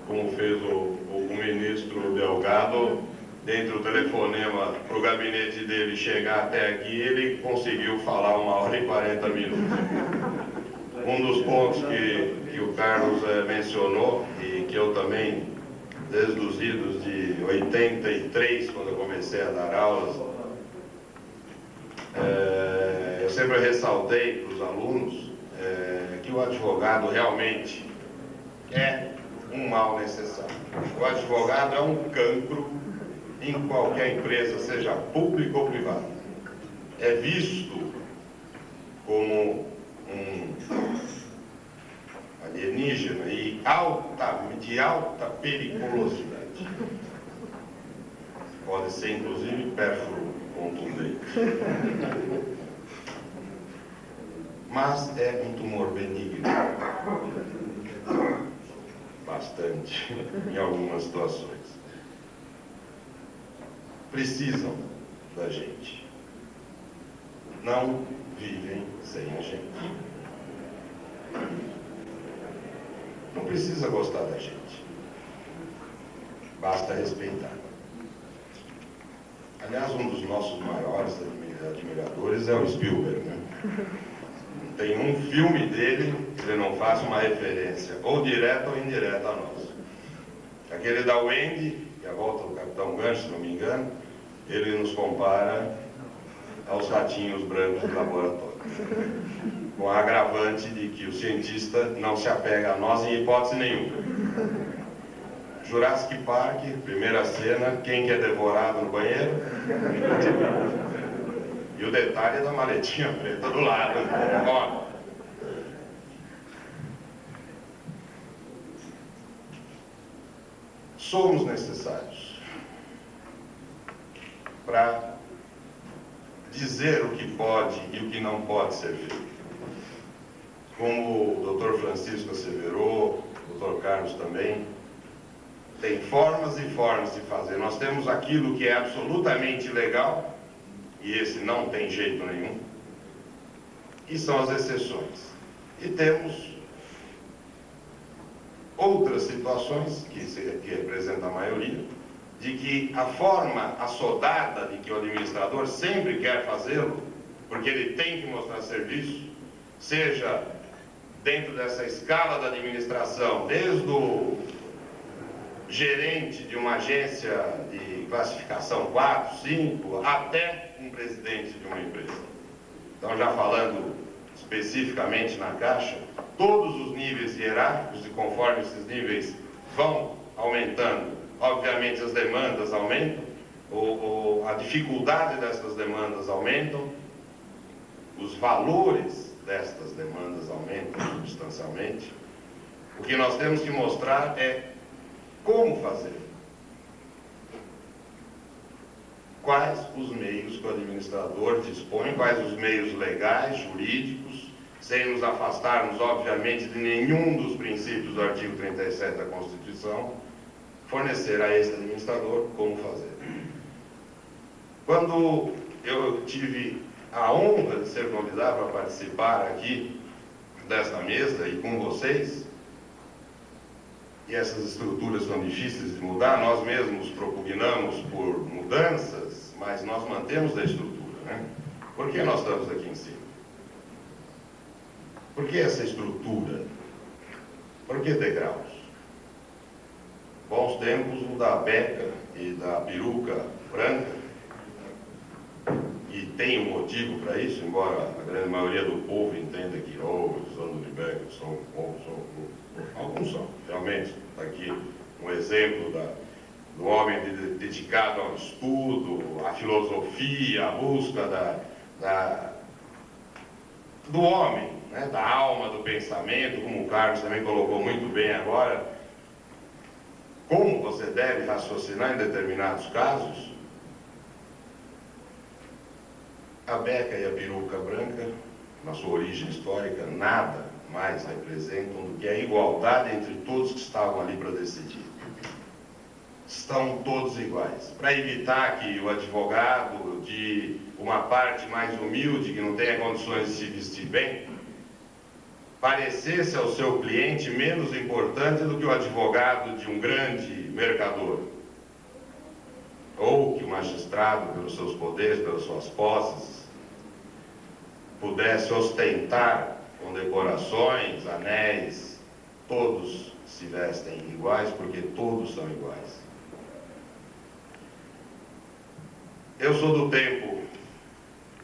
como fez o ministro Delgado, dentre o telefonema para o gabinete dele chegar até aqui, ele conseguiu falar 1h40 minutos. Um dos pontos que o Carlos mencionou, e que eu também, desde os idos de 83, quando eu comecei a dar aulas, eu sempre ressaltei para os alunos que o advogado realmente é um mal necessário. O advogado é um cancro em qualquer empresa, seja pública ou privada. É visto como um alienígena e de alta periculosidade. Pode ser, inclusive, pérfuro contundente. Mas é um tumor benigno. Bastante, em algumas situações. Precisam da gente. Não vivem sem a gente. Não precisa gostar da gente. Basta respeitar. Aliás, um dos nossos maiores admiradores é o Spielberg, né? Tem um filme dele que ele não faz uma referência, ou direta ou indireta a nós. Aquele da Wendy, que é a volta do Capitão Gancho, se não me engano, ele nos compara aos ratinhos brancos do laboratório. Com a agravante de que o cientista não se apega a nós em hipótese nenhuma. Jurassic Park, primeira cena, quem que é devorado no banheiro? E o detalhe é da maletinha preta do lado. Ó. Somos necessários para dizer o que pode e o que não pode ser feito. Como o Dr. Francisco asseverou, o Dr. Carlos também, tem formas e formas de fazer. Nós temos aquilo que é absolutamente legal, e esse não tem jeito nenhum, e são as exceções. E temos outras situações, que representam a maioria, de que a forma assodada de que o administrador sempre quer fazê-lo, porque ele tem que mostrar serviço, seja dentro dessa escala da administração, desde o gerente de uma agência de classificação 4, 5, até um presidente de uma empresa. Então, já falando especificamente na Caixa, todos os níveis hierárquicos, e conforme esses níveis vão aumentando, obviamente as demandas aumentam, a dificuldade dessas demandas aumentam, os valores destas demandas aumentam substancialmente. O que nós temos que mostrar é como fazer. Quais os meios que o administrador dispõe, quais os meios legais, jurídicos, sem nos afastarmos, obviamente, de nenhum dos princípios do artigo 37 da Constituição, fornecer a esse administrador como fazer. Quando eu tive a honra de ser convidado para participar aqui desta mesa e com vocês, e essas estruturas são difíceis de mudar, nós mesmos propugnamos por mudanças, mas nós mantemos a estrutura, né? Por que nós estamos aqui em cima? Por que essa estrutura? Por que degraus? Bons tempos o da beca e da peruca branca, e tem um motivo para isso, embora a grande maioria do povo entenda que, os anos de beca são bons, alguns são, realmente. Está aqui um exemplo do homem dedicado ao estudo, à filosofia, à busca do homem, né, da alma, do pensamento, como o Carlos também colocou muito bem agora, como você deve raciocinar em determinados casos. A beca e a peruca branca, na sua origem histórica, nada mais representam do que a igualdade entre todos que estavam ali para decidir. Estão todos iguais. Para evitar que o advogado de uma parte mais humilde, que não tenha condições de se vestir bem, parecesse ao seu cliente menos importante do que o advogado de um grande mercador. ou que o magistrado, pelos seus poderes, pelas suas posses, pudesse ostentar condecorações, anéis, todos se vestem iguais, porque todos são iguais. Eu sou do tempo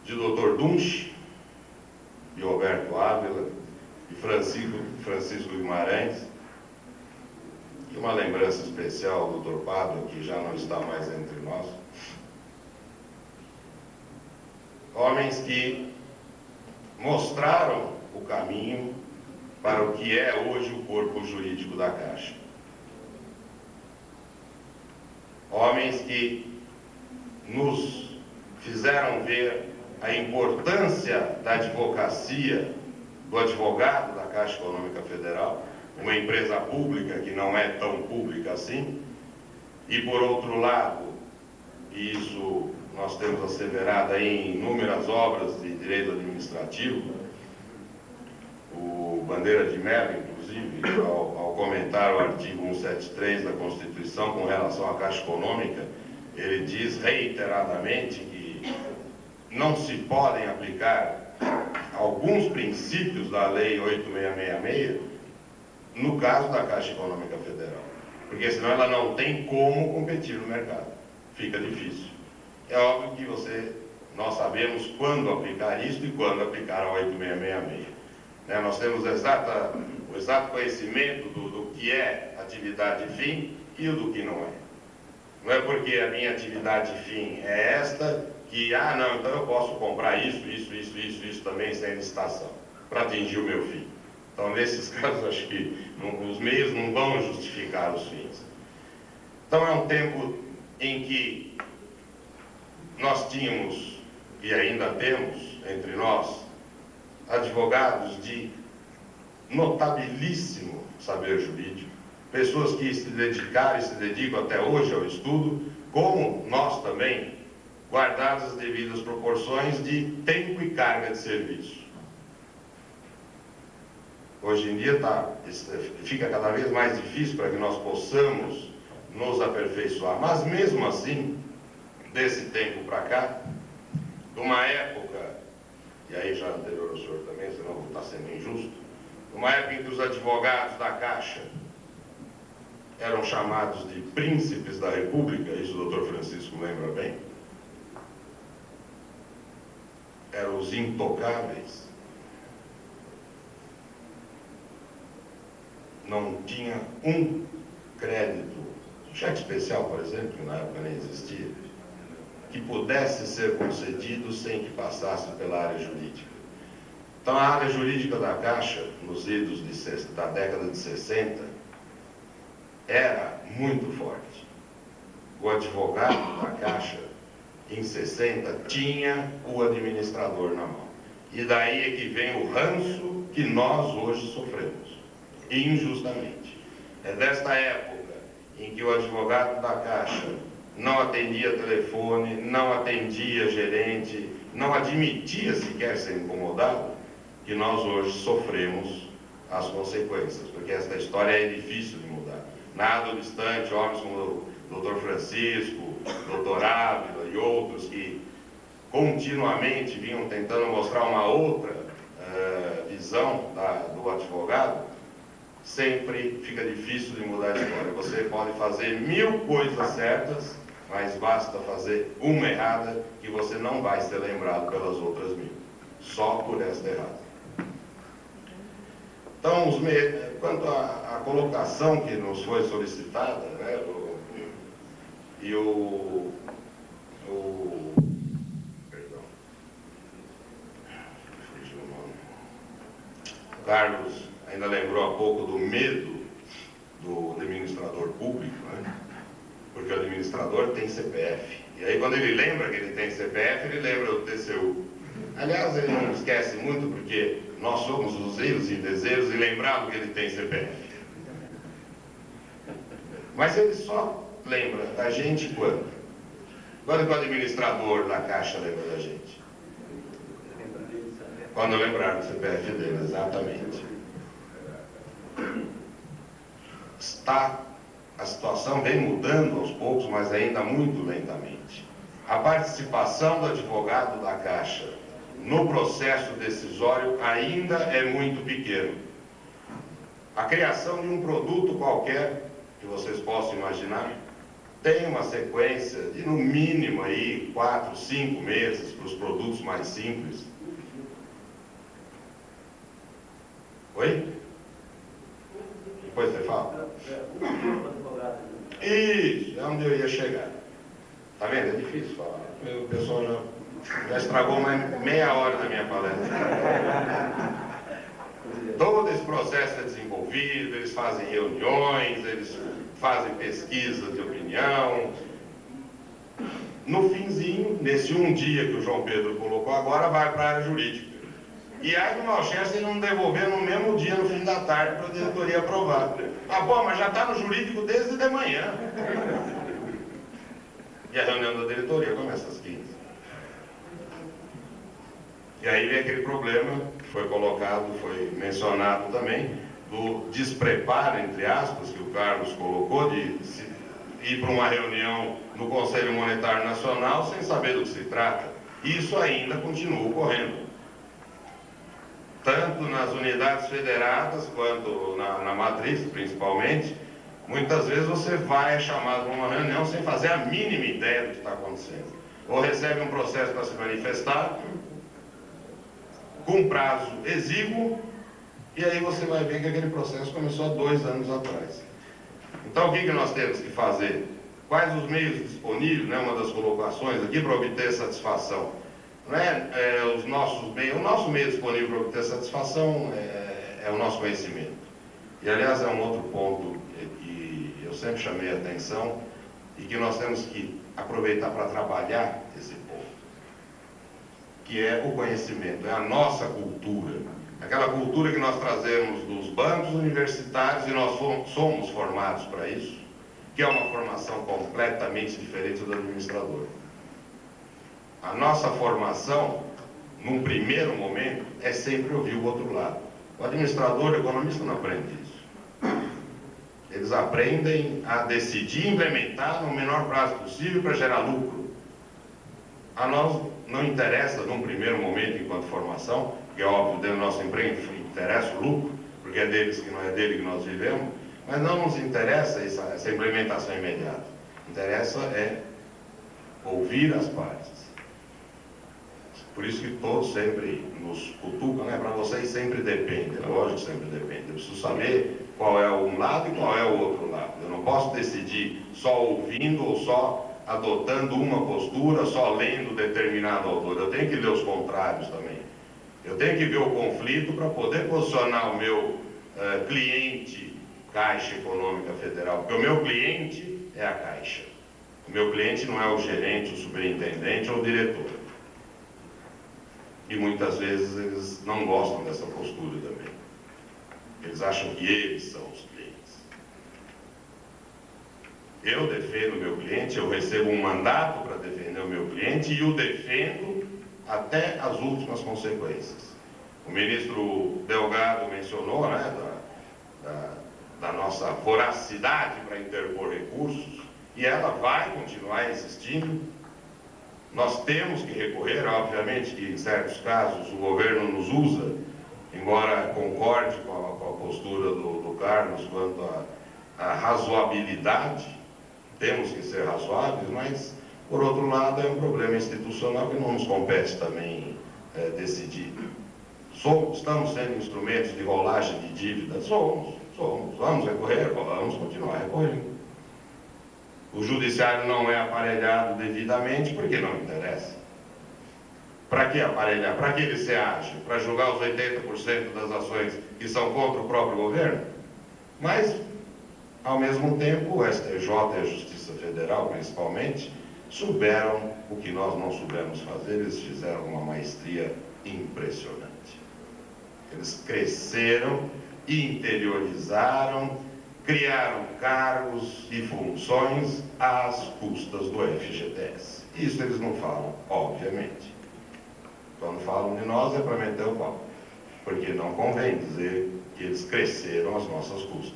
de Dr. Dunche, de Roberto Ávila, de Francisco Guimarães, e uma lembrança especial do Dr. Pádua, que já não está mais entre nós. Homens que mostraram o caminho para o que é hoje o corpo jurídico da Caixa. Homens que nos fizeram ver a importância da advocacia, do advogado da Caixa Econômica Federal, uma empresa pública que não é tão pública assim, e por outro lado, e isso nós temos asseverado em inúmeras obras de direito administrativo, o Bandeira de Mello, inclusive, ao comentar o artigo 173 da Constituição com relação à Caixa Econômica, ele diz reiteradamente que não se podem aplicar alguns princípios da Lei 8666 no caso da Caixa Econômica Federal, porque senão ela não tem como competir no mercado, fica difícil. É óbvio que nós sabemos quando aplicar isso e quando aplicar a 8666. Nós temos o exato conhecimento do que é atividade fim e o do que não é. Não é porque a minha atividade fim é esta que, não, então eu posso comprar isso também sem licitação, para atingir o meu fim. Então, nesses casos, acho que os meios não vão justificar os fins. Então, é um tempo em que nós tínhamos, e ainda temos entre nós, advogados de notabilíssimo saber jurídico, pessoas que se dedicaram e se dedicam até hoje ao estudo, como nós também, guardadas as devidas proporções de tempo e carga de serviço. Hoje em dia fica cada vez mais difícil para que nós possamos nos aperfeiçoar, mas mesmo assim, desse tempo para cá, de uma época, e aí já anterior ao senhor também, senão vou estar sendo injusto, uma época em que os advogados da Caixa eram chamados de príncipes da República, isso o doutor Francisco lembra bem, eram os intocáveis, não tinha um crédito, cheque especial, por exemplo, que na época nem existia, que pudesse ser concedido sem que passasse pela área jurídica. Então, a área jurídica da Caixa, nos idos da década de 60, era muito forte. O advogado da Caixa, em 60, tinha o administrador na mão. E daí é que vem o ranço que nós hoje sofremos, injustamente. É desta época em que o advogado da Caixa não atendia telefone, não atendia gerente, não admitia sequer ser incomodado, que nós hoje sofremos as consequências, porque esta história é difícil de mudar. Nada obstante, homens como o Dr. Francisco, Dr. Ávila e outros que continuamente vinham tentando mostrar uma outra visão do advogado, sempre fica difícil de mudar a história. Você pode fazer 1000 coisas certas, mas basta fazer uma errada que você não vai ser lembrado pelas outras 1000, só por esta errada. Então, quanto à colocação que nos foi solicitada, né, perdão, fugiu o nome. O Carlos ainda lembrou há pouco do medo do administrador público, né? Porque o administrador tem CPF. E aí, quando ele lembra que ele tem CPF, ele lembra do TCU. Aliás, ele não esquece muito, porque nós somos os erros e desejos e lembrado que ele tem CPF. Mas ele só lembra da gente quando? Quando o administrador da Caixa lembra da gente? Quando lembrar do CPF dele, exatamente. Está a situação vem mudando aos poucos, mas ainda muito lentamente. A participação do advogado da Caixa no processo decisório ainda é muito pequeno. A criação de um produto qualquer, que vocês possam imaginar, tem uma sequência de, no mínimo, aí, 4, 5 meses para os produtos mais simples. Oi? Depois você fala. Isso, é onde eu ia chegar. Tá vendo? É difícil falar. O pessoal já estragou mais meia hora da minha palestra. Todo esse processo é desenvolvido, eles fazem reuniões, eles fazem pesquisa de opinião. No finzinho, nesse um dia que o João Pedro colocou agora, vai para a área jurídica. E aí o Malchester não devolver no mesmo dia, no fim da tarde, para a diretoria aprovar. Ah, bom, mas já está no jurídico desde de manhã. E a reunião da diretoria começa às 15. E aí vem aquele problema que foi colocado, foi mencionado também, do despreparo, entre aspas, que o Carlos colocou, de ir para uma reunião no Conselho Monetário Nacional sem saber do que se trata. Isso ainda continua ocorrendo. Tanto nas unidades federadas quanto na matriz, principalmente, muitas vezes você vai chamado para uma reunião sem fazer a mínima ideia do que está acontecendo. Ou recebe um processo para se manifestar, com prazo exíguo, e aí você vai ver que aquele processo começou há 2 anos atrás. Então, o que nós temos que fazer? Quais os meios disponíveis, né, uma das colocações aqui, para obter satisfação? Não os nossos meios, o nosso meio disponível para obter satisfação é o nosso conhecimento. E, aliás, é um outro ponto que eu sempre chamei a atenção e que nós temos que aproveitar para trabalhar esse ponto, que é o conhecimento, é a nossa cultura. Aquela cultura que nós trazemos dos bancos universitários, e nós somos formados para isso, que é uma formação completamente diferente do administrador. A nossa formação, num primeiro momento, é sempre ouvir o outro lado. O administrador, o economista não aprende isso. Eles aprendem a decidir e implementar no menor prazo possível para gerar lucro. A nós não interessa, num primeiro momento, enquanto formação, que é óbvio, dentro do nosso emprego interessa o lucro, porque é deles que não é dele que nós vivemos, mas não nos interessa essa implementação imediata. Interessa é ouvir as partes. Por isso que todos sempre nos cutucam, né? Para vocês sempre depende, é lógico que sempre depende. Eu preciso saber qual é um lado e qual é o outro lado. Eu não posso decidir só ouvindo ou só adotando uma postura, só lendo determinado autor. Eu tenho que ler os contrários também. Eu tenho que ver o conflito para poder posicionar o meu cliente, Caixa Econômica Federal, porque o meu cliente é a Caixa. O meu cliente não é o gerente, o superintendente ou o diretor. E muitas vezes eles não gostam dessa postura também. Eles acham que eles são os clientes. Eu defendo o meu cliente, eu recebo um mandato para defender o meu cliente e o defendo até as últimas consequências. O ministro Delgado mencionou, né, da nossa voracidade para interpor recursos, e ela vai continuar existindo. Nós temos que recorrer, obviamente que em certos casos o governo nos usa, embora concorde com a postura do Carlos quanto à razoabilidade, temos que ser razoáveis, mas, por outro lado, é um problema institucional que não nos compete também decidir. Estamos sendo instrumentos de rolagem de dívidas? Somos. Vamos recorrer? Vamos continuar recorrendo. O judiciário não é aparelhado devidamente porque não interessa. Para que aparelhar? Para que ele se age? Para julgar os 80% das ações que são contra o próprio governo? Mas, ao mesmo tempo, o STJ e a Justiça Federal, principalmente, souberam o que nós não soubemos fazer. Eles fizeram uma maestria impressionante. Eles cresceram, interiorizaram, criaram cargos e funções às custas do FGTS. Isso eles não falam, obviamente. Quando falam de nós é para meter o pau, porque não convém dizer que eles cresceram às nossas custas.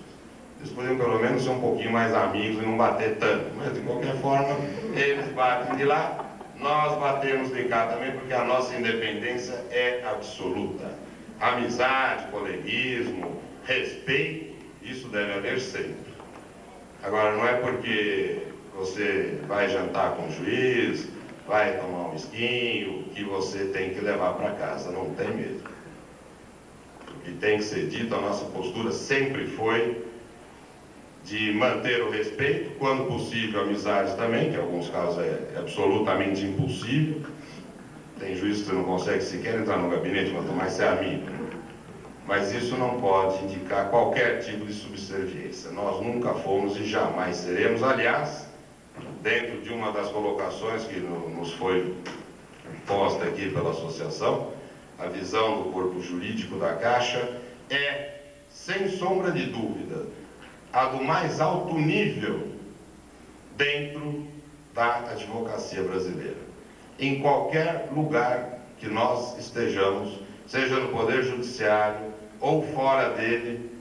Eles podiam pelo menos ser um pouquinho mais amigos e não bater tanto. Mas de qualquer forma, eles batem de lá, nós batemos de cá também, porque a nossa independência é absoluta. Amizade, coleguismo, respeito, isso deve haver sempre. Agora, não é porque você vai jantar com o juiz, vai tomar um esquinho, que você tem que levar para casa, não tem mesmo. O que tem que ser dito, a nossa postura sempre foi de manter o respeito, quando possível, amizade também, que em alguns casos é absolutamente impossível. Tem juiz que você não consegue sequer entrar no gabinete, quanto mais ser amigo. Mas isso não pode indicar qualquer tipo de subserviência. Nós nunca fomos e jamais seremos. Aliás, dentro de uma das colocações que nos foi posta aqui pela associação, a visão do corpo jurídico da Caixa é, sem sombra de dúvida, a do mais alto nível dentro da advocacia brasileira. Em qualquer lugar que nós estejamos, seja no Poder Judiciário ou fora dele,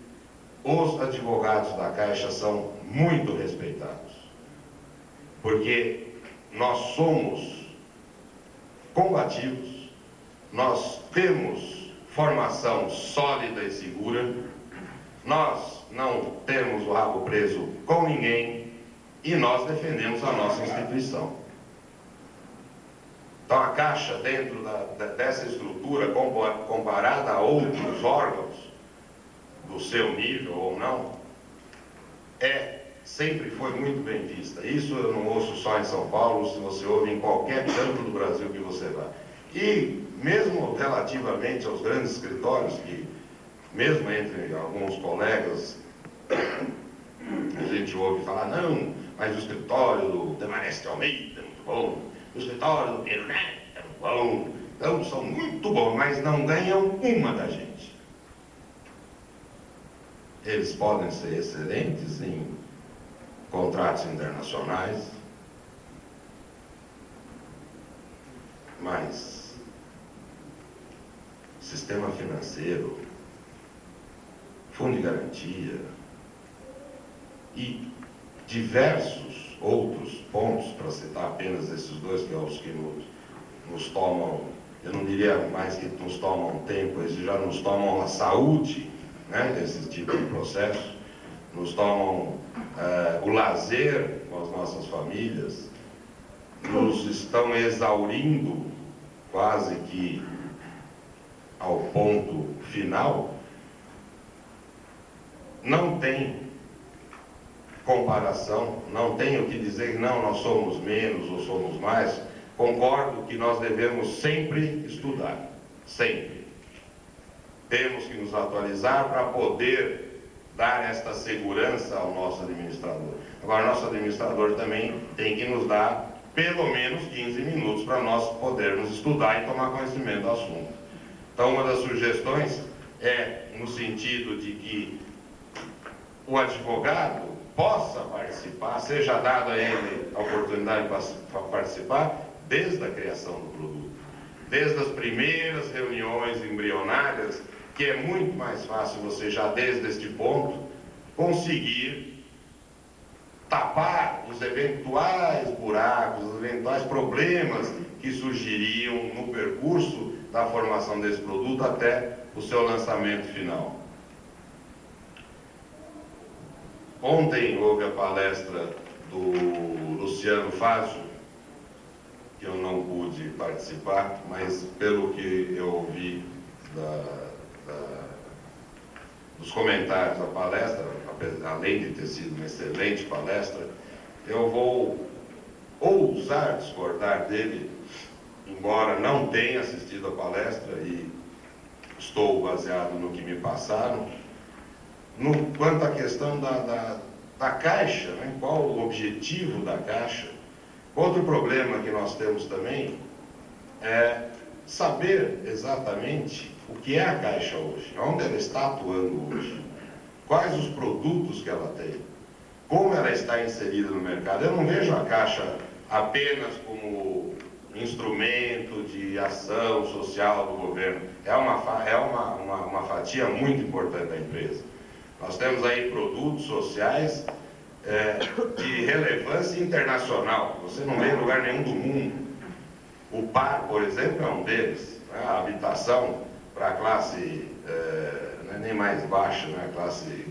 os advogados da Caixa são muito respeitados. Porque nós somos combativos, nós temos formação sólida e segura, nós não temos o rabo preso com ninguém e nós defendemos a nossa instituição. Então a Caixa, dentro dessa estrutura, comparada a outros órgãos, do seu nível ou não, sempre foi muito bem vista. Isso eu não ouço só em São Paulo, se você ouve em qualquer canto do Brasil que você vá. E mesmo relativamente aos grandes escritórios, que mesmo entre alguns colegas, a gente ouve falar, não, mas o escritório do Demarest Almeida é muito bom, o escritório do Pedro Neto é muito bom, então são muito bons, mas não ganham uma da gente. Eles podem ser excelentes em contratos internacionais, mas sistema financeiro, fundo de garantia e diversos outros pontos, para citar apenas esses dois, que é os que nos tomam, eu não diria mais que nos tomam tempo, eles já nos tomam a saúde, né, desse tipo de processo, nos tomam o lazer com as nossas famílias, nos estão exaurindo quase que ao ponto final. Não tem comparação, não tem o que dizer que não, nós somos menos ou somos mais. Concordo que nós devemos sempre estudar, sempre. Temos que nos atualizar para poder dar esta segurança ao nosso administrador. Agora, nosso administrador também tem que nos dar pelo menos 15 minutos para nós podermos estudar e tomar conhecimento do assunto. Então, uma das sugestões é no sentido de que o advogado possa participar, seja dado a ele a oportunidade para participar desde a criação do produto, desde as primeiras reuniões embrionárias, que é muito mais fácil você já desde este ponto conseguir tapar os eventuais buracos, os eventuais problemas que surgiriam no percurso da formação desse produto até o seu lançamento final. Ontem houve a palestra do Luciano Fazio, que eu não pude participar, mas pelo que eu ouvi dos comentários da palestra, além de ter sido uma excelente palestra, eu vou ousar discordar dele, embora não tenha assistido a palestra e estou baseado no que me passaram, quanto à questão da Caixa, né? Qual o objetivo da Caixa. Outro problema que nós temos também é saber exatamente o que é a Caixa hoje, onde ela está atuando hoje, quais os produtos que ela tem, como ela está inserida no mercado. Eu não vejo a Caixa apenas como instrumento de ação social do governo, é uma fatia muito importante da empresa. Nós temos aí produtos sociais de relevância internacional. Você não vê em lugar nenhum do mundo. O PAR, por exemplo, é um deles. Né? A habitação para a classe não é nem mais baixa, né? A classe...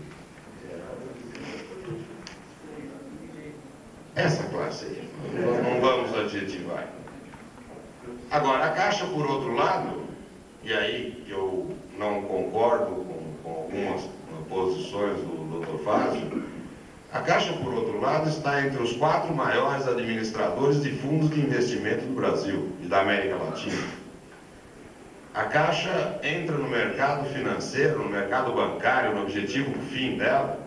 Essa classe aí. Não vamos adjetivar. Agora, a Caixa, por outro lado, e aí eu não concordo com algumas posições do Dr. Fázio, a Caixa, por outro lado, está entre os 4 maiores administradores de fundos de investimento do Brasil e da América Latina. A Caixa entra no mercado financeiro, no mercado bancário, no objetivo fim dela.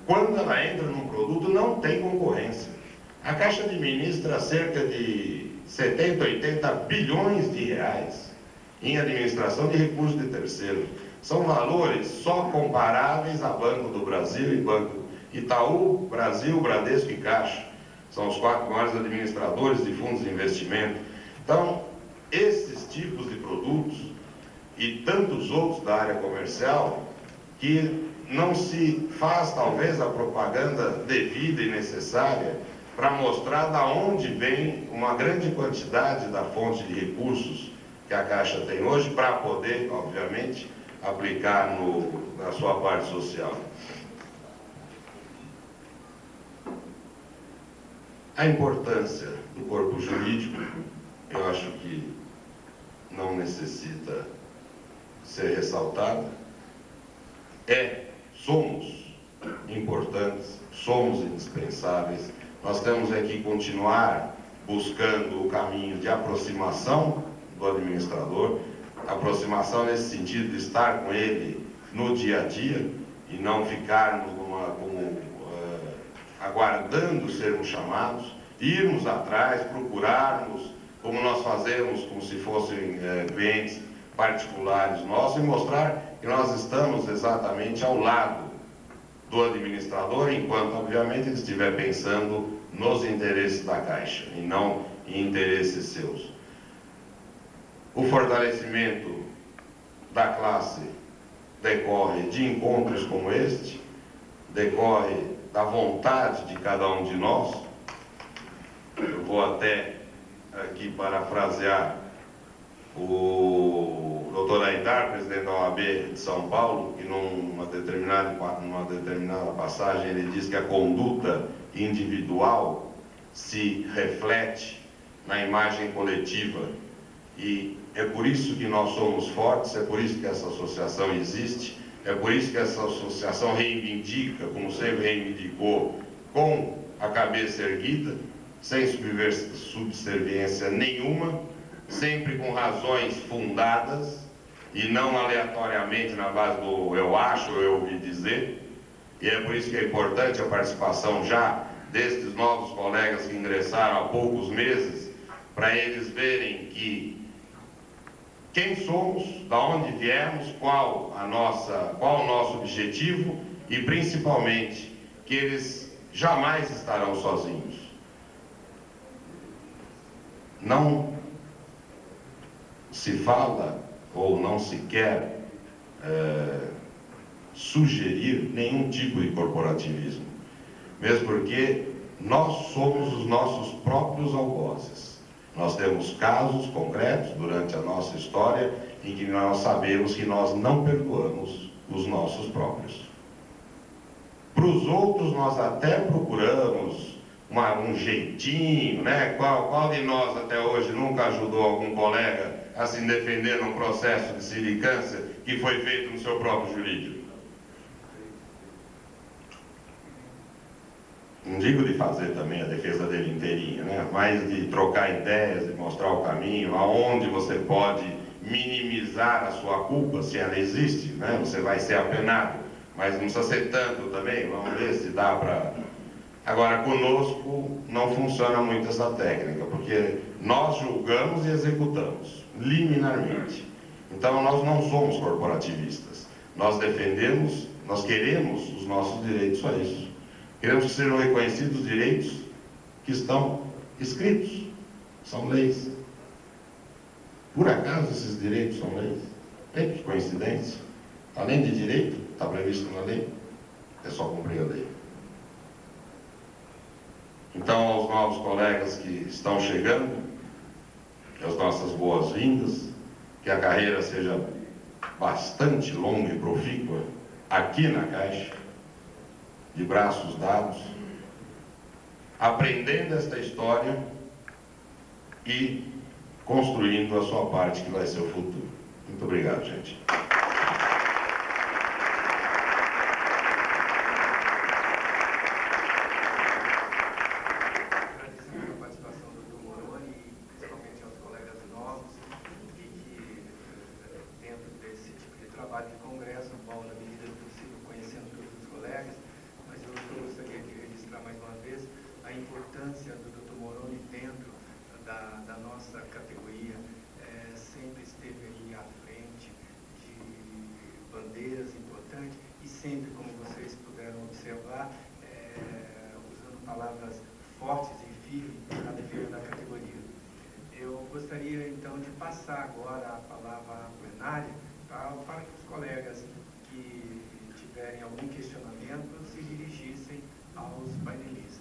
Quando ela entra num produto, não tem concorrência. A Caixa administra cerca de 70, 80 bilhões de reais em administração de recursos de terceiros. São valores só comparáveis a Banco do Brasil e Banco Itaú, Brasil, Bradesco e Caixa. São os 4 maiores administradores de fundos de investimento. Então, esses tipos de produtos e tantos outros da área comercial que não se faz, talvez, a propaganda devida e necessária para mostrar da onde vem uma grande quantidade da fonte de recursos que a Caixa tem hoje para poder, obviamente, aplicar na sua parte social. A importância do corpo jurídico, eu acho que não necessita ser ressaltada. Somos importantes, somos indispensáveis. Nós temos que continuar buscando o caminho de aproximação do administrador, aproximação nesse sentido de estar com ele no dia a dia e não ficarmos aguardando sermos chamados, irmos atrás, procurarmos, como nós fazemos, como se fossem clientes particulares nossos, e mostrar que nós estamos exatamente ao lado do administrador, enquanto, obviamente, ele estiver pensando nos interesses da Caixa e não em interesses seus. O fortalecimento da classe decorre de encontros como este, decorre da vontade de cada um de nós. Eu vou até aqui parafrasear o Dr. Aidar, presidente da OAB de São Paulo, que numa determinada passagem ele diz que a conduta individual se reflete na imagem coletiva, e é por isso que nós somos fortes, é por isso que essa associação existe, é por isso que essa associação reivindica, como sempre reivindicou, com a cabeça erguida, sem subserviência nenhuma, sempre com razões fundadas e não aleatoriamente na base do eu acho ou eu ouvi dizer. E é por isso que é importante a participação já destes novos colegas que ingressaram há poucos meses, para eles verem que quem somos, da onde viemos, qual o nosso objetivo e principalmente que eles jamais estarão sozinhos. Não se fala ou não se quer sugerir nenhum tipo de corporativismo, mesmo porque nós somos os nossos próprios algozes. Nós temos casos concretos durante a nossa história em que nós sabemos que nós não perdoamos os nossos próprios. Para os outros nós até procuramos um jeitinho, né? Qual de nós até hoje nunca ajudou algum colega a se defender num processo de sindicância que foi feito no seu próprio jurídico? Não digo de fazer também a defesa dele inteirinha, né? Mas de trocar ideias, de mostrar o caminho, aonde você pode minimizar a sua culpa, se ela existe, né? Você vai ser apenado, mas não precisa ser tanto também, vamos ver se dá para... Agora, conosco não funciona muito essa técnica, porque nós julgamos e executamos, liminarmente. Então, nós não somos corporativistas. Nós defendemos, nós queremos os nossos direitos a isso. Queremos que sejam reconhecidos os direitos que estão escritos, são leis. Por acaso esses direitos são leis? Que coincidência. Além de direito, está previsto na lei, é só cumprir a lei. Então, aos novos colegas que estão chegando, as nossas boas-vindas, que a carreira seja bastante longa e profícua aqui na Caixa, de braços dados, aprendendo esta história e construindo a sua parte, que vai ser o futuro. Muito obrigado, gente. Da nossa categoria, sempre esteve aí à frente de bandeiras importantes e sempre, como vocês puderam observar, usando palavras fortes e firmes a defesa da categoria. Eu gostaria então de passar agora a palavra à plenária para que os colegas que tiverem algum questionamento se dirigissem aos painelistas.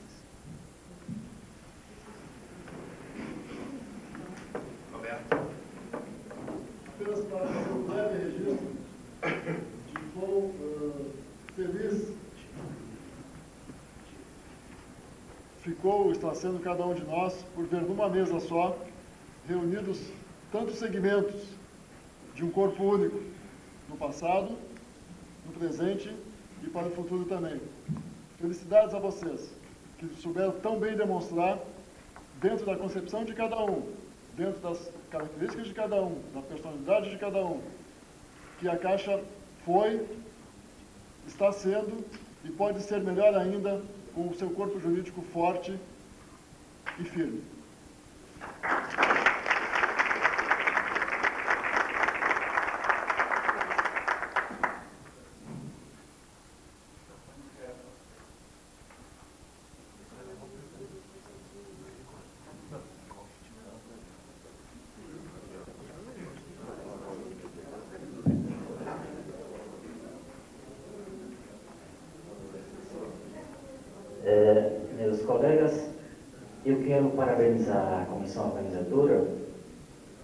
Apenas para fazer um breve registro de quão feliz está sendo cada um de nós por ver numa mesa só reunidos tantos segmentos de um corpo único no passado, no presente e para o futuro também. Felicidades a vocês, que souberam tão bem demonstrar, dentro da concepção de cada um, dentro das características de cada um, da personalidade de cada um, que a Caixa foi, está sendo e pode ser melhor ainda com o seu corpo jurídico forte e firme. Meus colegas, eu quero parabenizar a comissão organizadora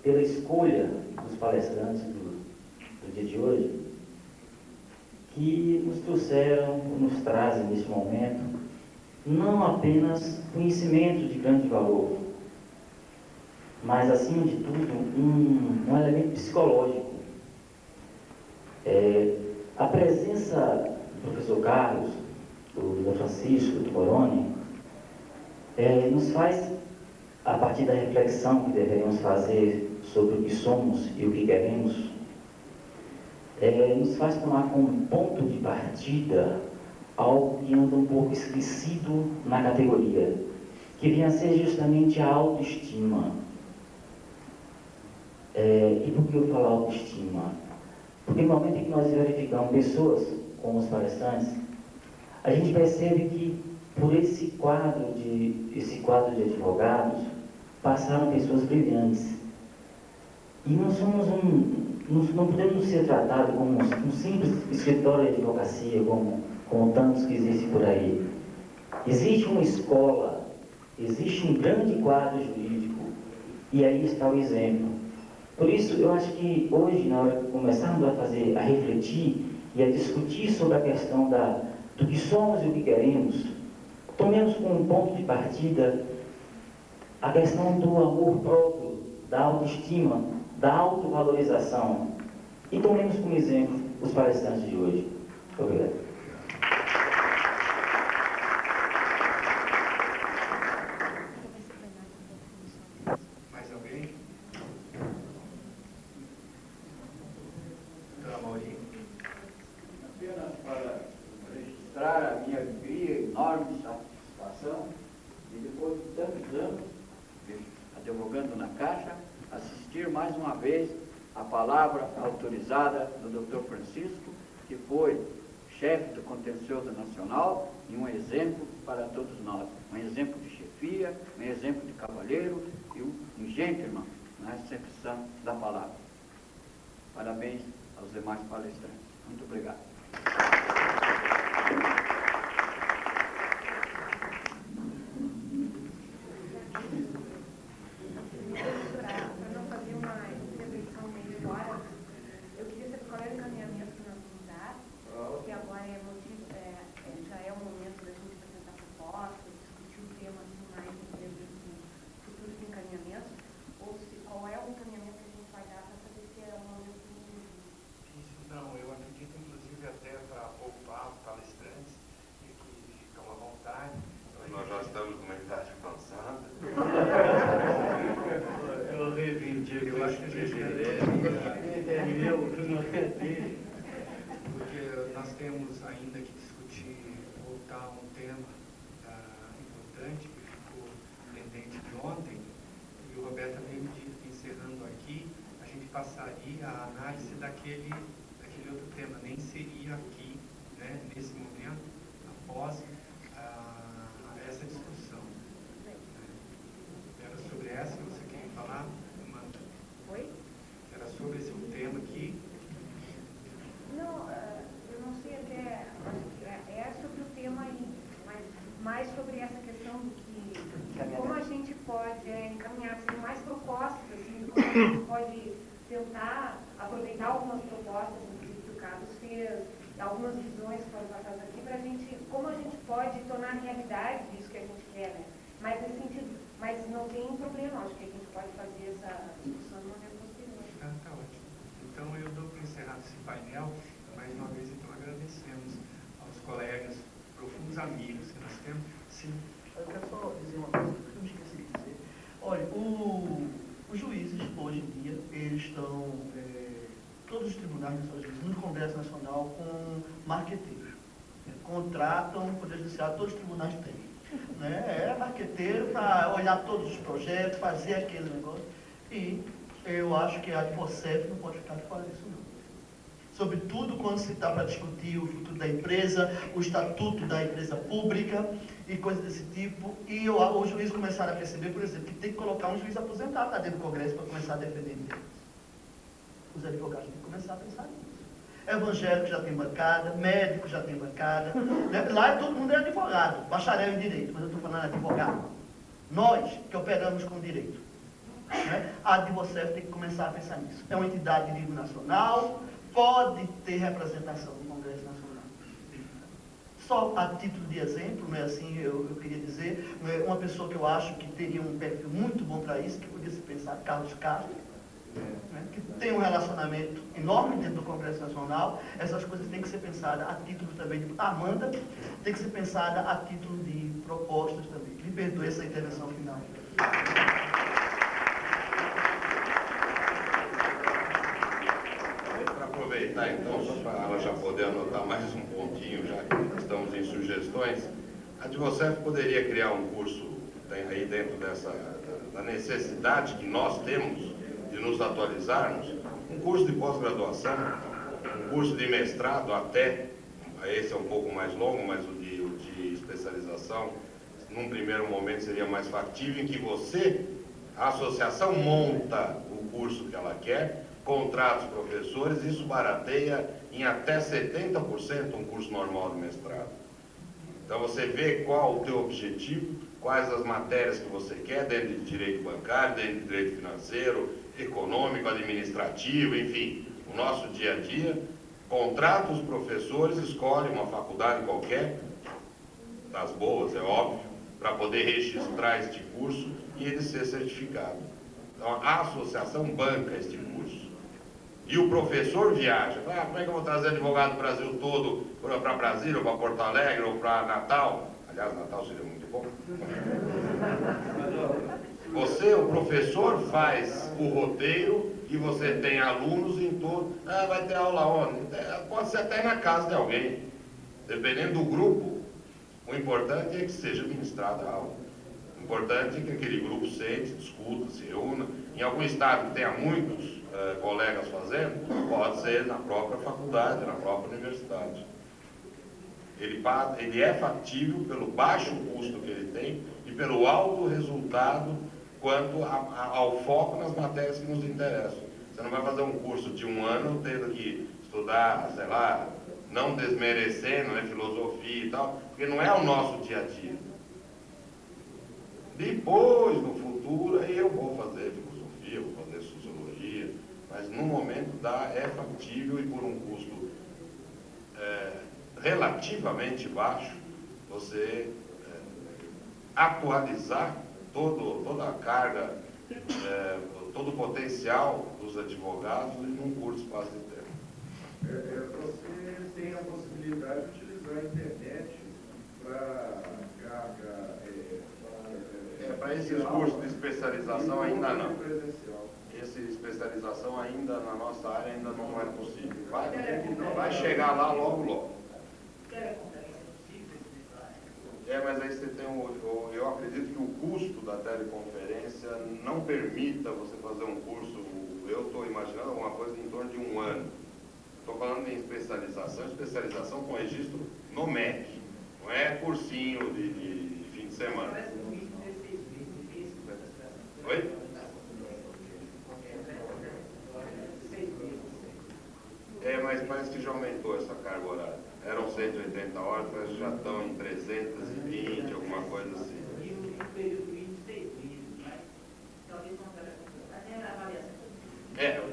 pela escolha dos palestrantes do dia de hoje, que nos trouxeram, nos trazem neste momento, não apenas conhecimento de grande valor, mas, acima de tudo, um elemento psicológico. A presença do professor Carlos, do Francisco, do Moroni, nos faz, a partir da reflexão que deveríamos fazer sobre o que somos e o que queremos, nos faz tomar como ponto de partida algo que anda um pouco esquecido na categoria, que vinha a ser justamente a autoestima. E por que eu falo autoestima? Porque no momento em que nós verificamos pessoas como os palestrantes, a gente percebe que por esse quadro de advogados passaram pessoas brilhantes. E não podemos ser tratados como um simples escritório de advocacia, como tantos que existem por aí. Existe uma escola, existe um grande quadro jurídico, e aí está o exemplo. Por isso, eu acho que hoje, na hora que começarmos a refletir e a discutir sobre a questão do que somos e o que queremos, tomemos como ponto de partida a questão do amor próprio, da autoestima, da autovalorização, e tomemos como exemplo os palestrantes de hoje. Obrigado. Mais alguém? Doutora Maurinho. Apenas para registrar a minha alegria, enorme satisfação, e depois de tantos anos advogando na Caixa, assistir mais uma vez a palavra autorizada do Dr. Francisco, que foi chefe do Contencioso Nacional e um exemplo para todos nós, um exemplo de chefia, um exemplo de cavalheiro e um gentleman na recepção da palavra. Parabéns aos demais palestrantes. Muito obrigado. Para não fazer uma intervenção meio fora, eu queria saber qual era o encaminhamento que nós vamos dar, porque agora já é o momento da gente apresentar propostas, discutir o tema assim, mais em termos de futuros encaminhamentos, ou qual é o encaminhamento que a gente vai dar para saber se é o momento do... Isso não, eu acredito inclusive até para poupar os palestrantes e que ficam à vontade. Nós já estamos numa idade avançada. Eu reivindico. Eu acho que a gente é meu, não é dele. porque nós temos ainda que discutir, voltar a um tema importante que ficou pendente de ontem, e o Roberto veio me dizer que encerrando aqui, a gente passaria a análise daquele outro tema, nem seria aqui, né, nesse momento, após essa discussão. Era sobre essa que você queria falar, Amanda? Oi? Era sobre esse tema aqui. Não, eu não sei até, é sobre o tema aí, mas mais sobre essa questão do que, como a gente pode encaminhar assim, mais propostas, assim, como a gente pode tentar aproveitar algumas propostas, inclusive que o Carlos fez, algumas visões que foram passadas aqui, para a gente, como a gente pode tornar realidade isso que a gente quer, né? Mas nesse sentido, mas não tem problema, acho que a gente pode fazer essa discussão de maneira posterior. Tá ótimo. Então eu dou por encerrado esse painel. Mais uma vez, então, agradecemos aos colegas, profundos amigos que nós temos. Sim. Eu quero só dizer uma coisa que eu me esqueci de dizer. Olha, os juízes, hoje em dia, eles estão, todos os tribunais nacionais, no Congresso Nacional, com marqueteiros. Contratam o Poder Judiciário, todos os tribunais têm. Né? É marqueteiro para olhar todos os projetos, fazer aquele negócio. E eu acho que a Advocef não pode ficar de fora disso, não. Sobretudo quando se está para discutir o futuro da empresa, o estatuto da empresa pública e coisas desse tipo. E os juízes começaram a perceber, por exemplo, que tem que colocar um juiz aposentado lá dentro do Congresso para começar a defender eles. Os advogados têm que começar a pensar nisso. Evangélico já tem bancada, médico já tem bancada. Né? Lá todo mundo é advogado, bacharel em direito, mas eu estou falando advogado. Nós que operamos com direito. Né? A Advocef tem que começar a pensar nisso. É uma entidade de nível nacional, pode ter representação no Congresso Nacional. Só a título de exemplo, né, assim, eu queria dizer, uma pessoa que eu acho que teria um perfil muito bom para isso, que podia se pensar, Carlos Castro, né, que tem um relacionamento enorme dentro do Congresso Nacional. Essas coisas têm que ser pensadas a título também de... Amanda tem que ser pensada a título de propostas também. Me perdoe essa intervenção final. Aproveitar então, só para ela já poder anotar mais um pontinho, já que estamos em sugestões, a Advocef poderia criar um curso aí dentro da necessidade que nós temos de nos atualizarmos, um curso de pós-graduação, um curso de mestrado até, esse é um pouco mais longo, mas o de especialização, num primeiro momento seria mais factível, em que você, a associação, monta o curso que ela quer, contrata os professores, isso barateia em até 70% um curso normal de mestrado. Então você vê qual o teu objetivo, quais as matérias que você quer, dentro de direito bancário, dentro de direito financeiro, econômico, administrativo, enfim, o nosso dia a dia, contrata os professores, escolhe uma faculdade qualquer, das boas, é óbvio, para poder registrar este curso e ele ser certificado. Então a associação banca este curso. E o professor viaja. Como é que eu vou trazer advogado do Brasil todo para Brasília, ou para Porto Alegre, ou para Natal? Aliás, Natal seria muito bom. Você, o professor, faz o roteiro e você tem alunos em todo. Vai ter aula onde? Pode ser até na casa de alguém. Dependendo do grupo, o importante é que seja ministrada a aula. O importante é que aquele grupo sente, discuta, se reúna. Em algum estado que tenha muitos colegas fazendo, pode ser na própria faculdade, na própria universidade. Ele é factível pelo baixo custo que ele tem e pelo alto resultado quanto ao foco nas matérias que nos interessam. Você não vai fazer um curso de um ano tendo que estudar, sei lá, não desmerecendo, né, filosofia e tal, porque não é o nosso dia a dia. Depois, no futuro, aí eu vou fazer filosofia, vou fazer sociologia, mas no momento é factível e por um custo relativamente baixo, você atualizar toda a carga, todo o potencial dos advogados em um curto espaço de tempo. Você tem a possibilidade de utilizar a internet para esses cursos de especialização ainda não. Essa especialização ainda na nossa área ainda não é possível. Vai chegar lá logo. Mas aí você tem eu acredito que o custo da teleconferência não permita você fazer um curso, eu estou imaginando alguma coisa em torno de 1 ano. Estou falando em especialização com registro no MEC, não é cursinho de fim de semana. Oi? Mas parece que já aumentou essa carga horária. Eram 180 horas, mas já estão em 320, alguma coisa assim.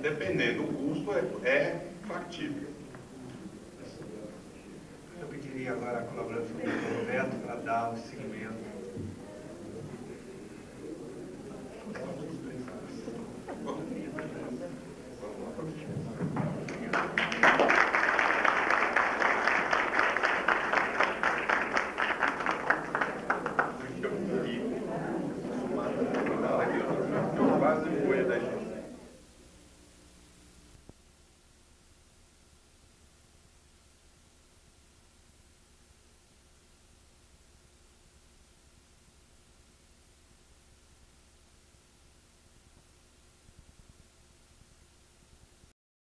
Dependendo do custo, é factível. Eu pediria agora a colaboração do Dr. Roberto para dar o seguimento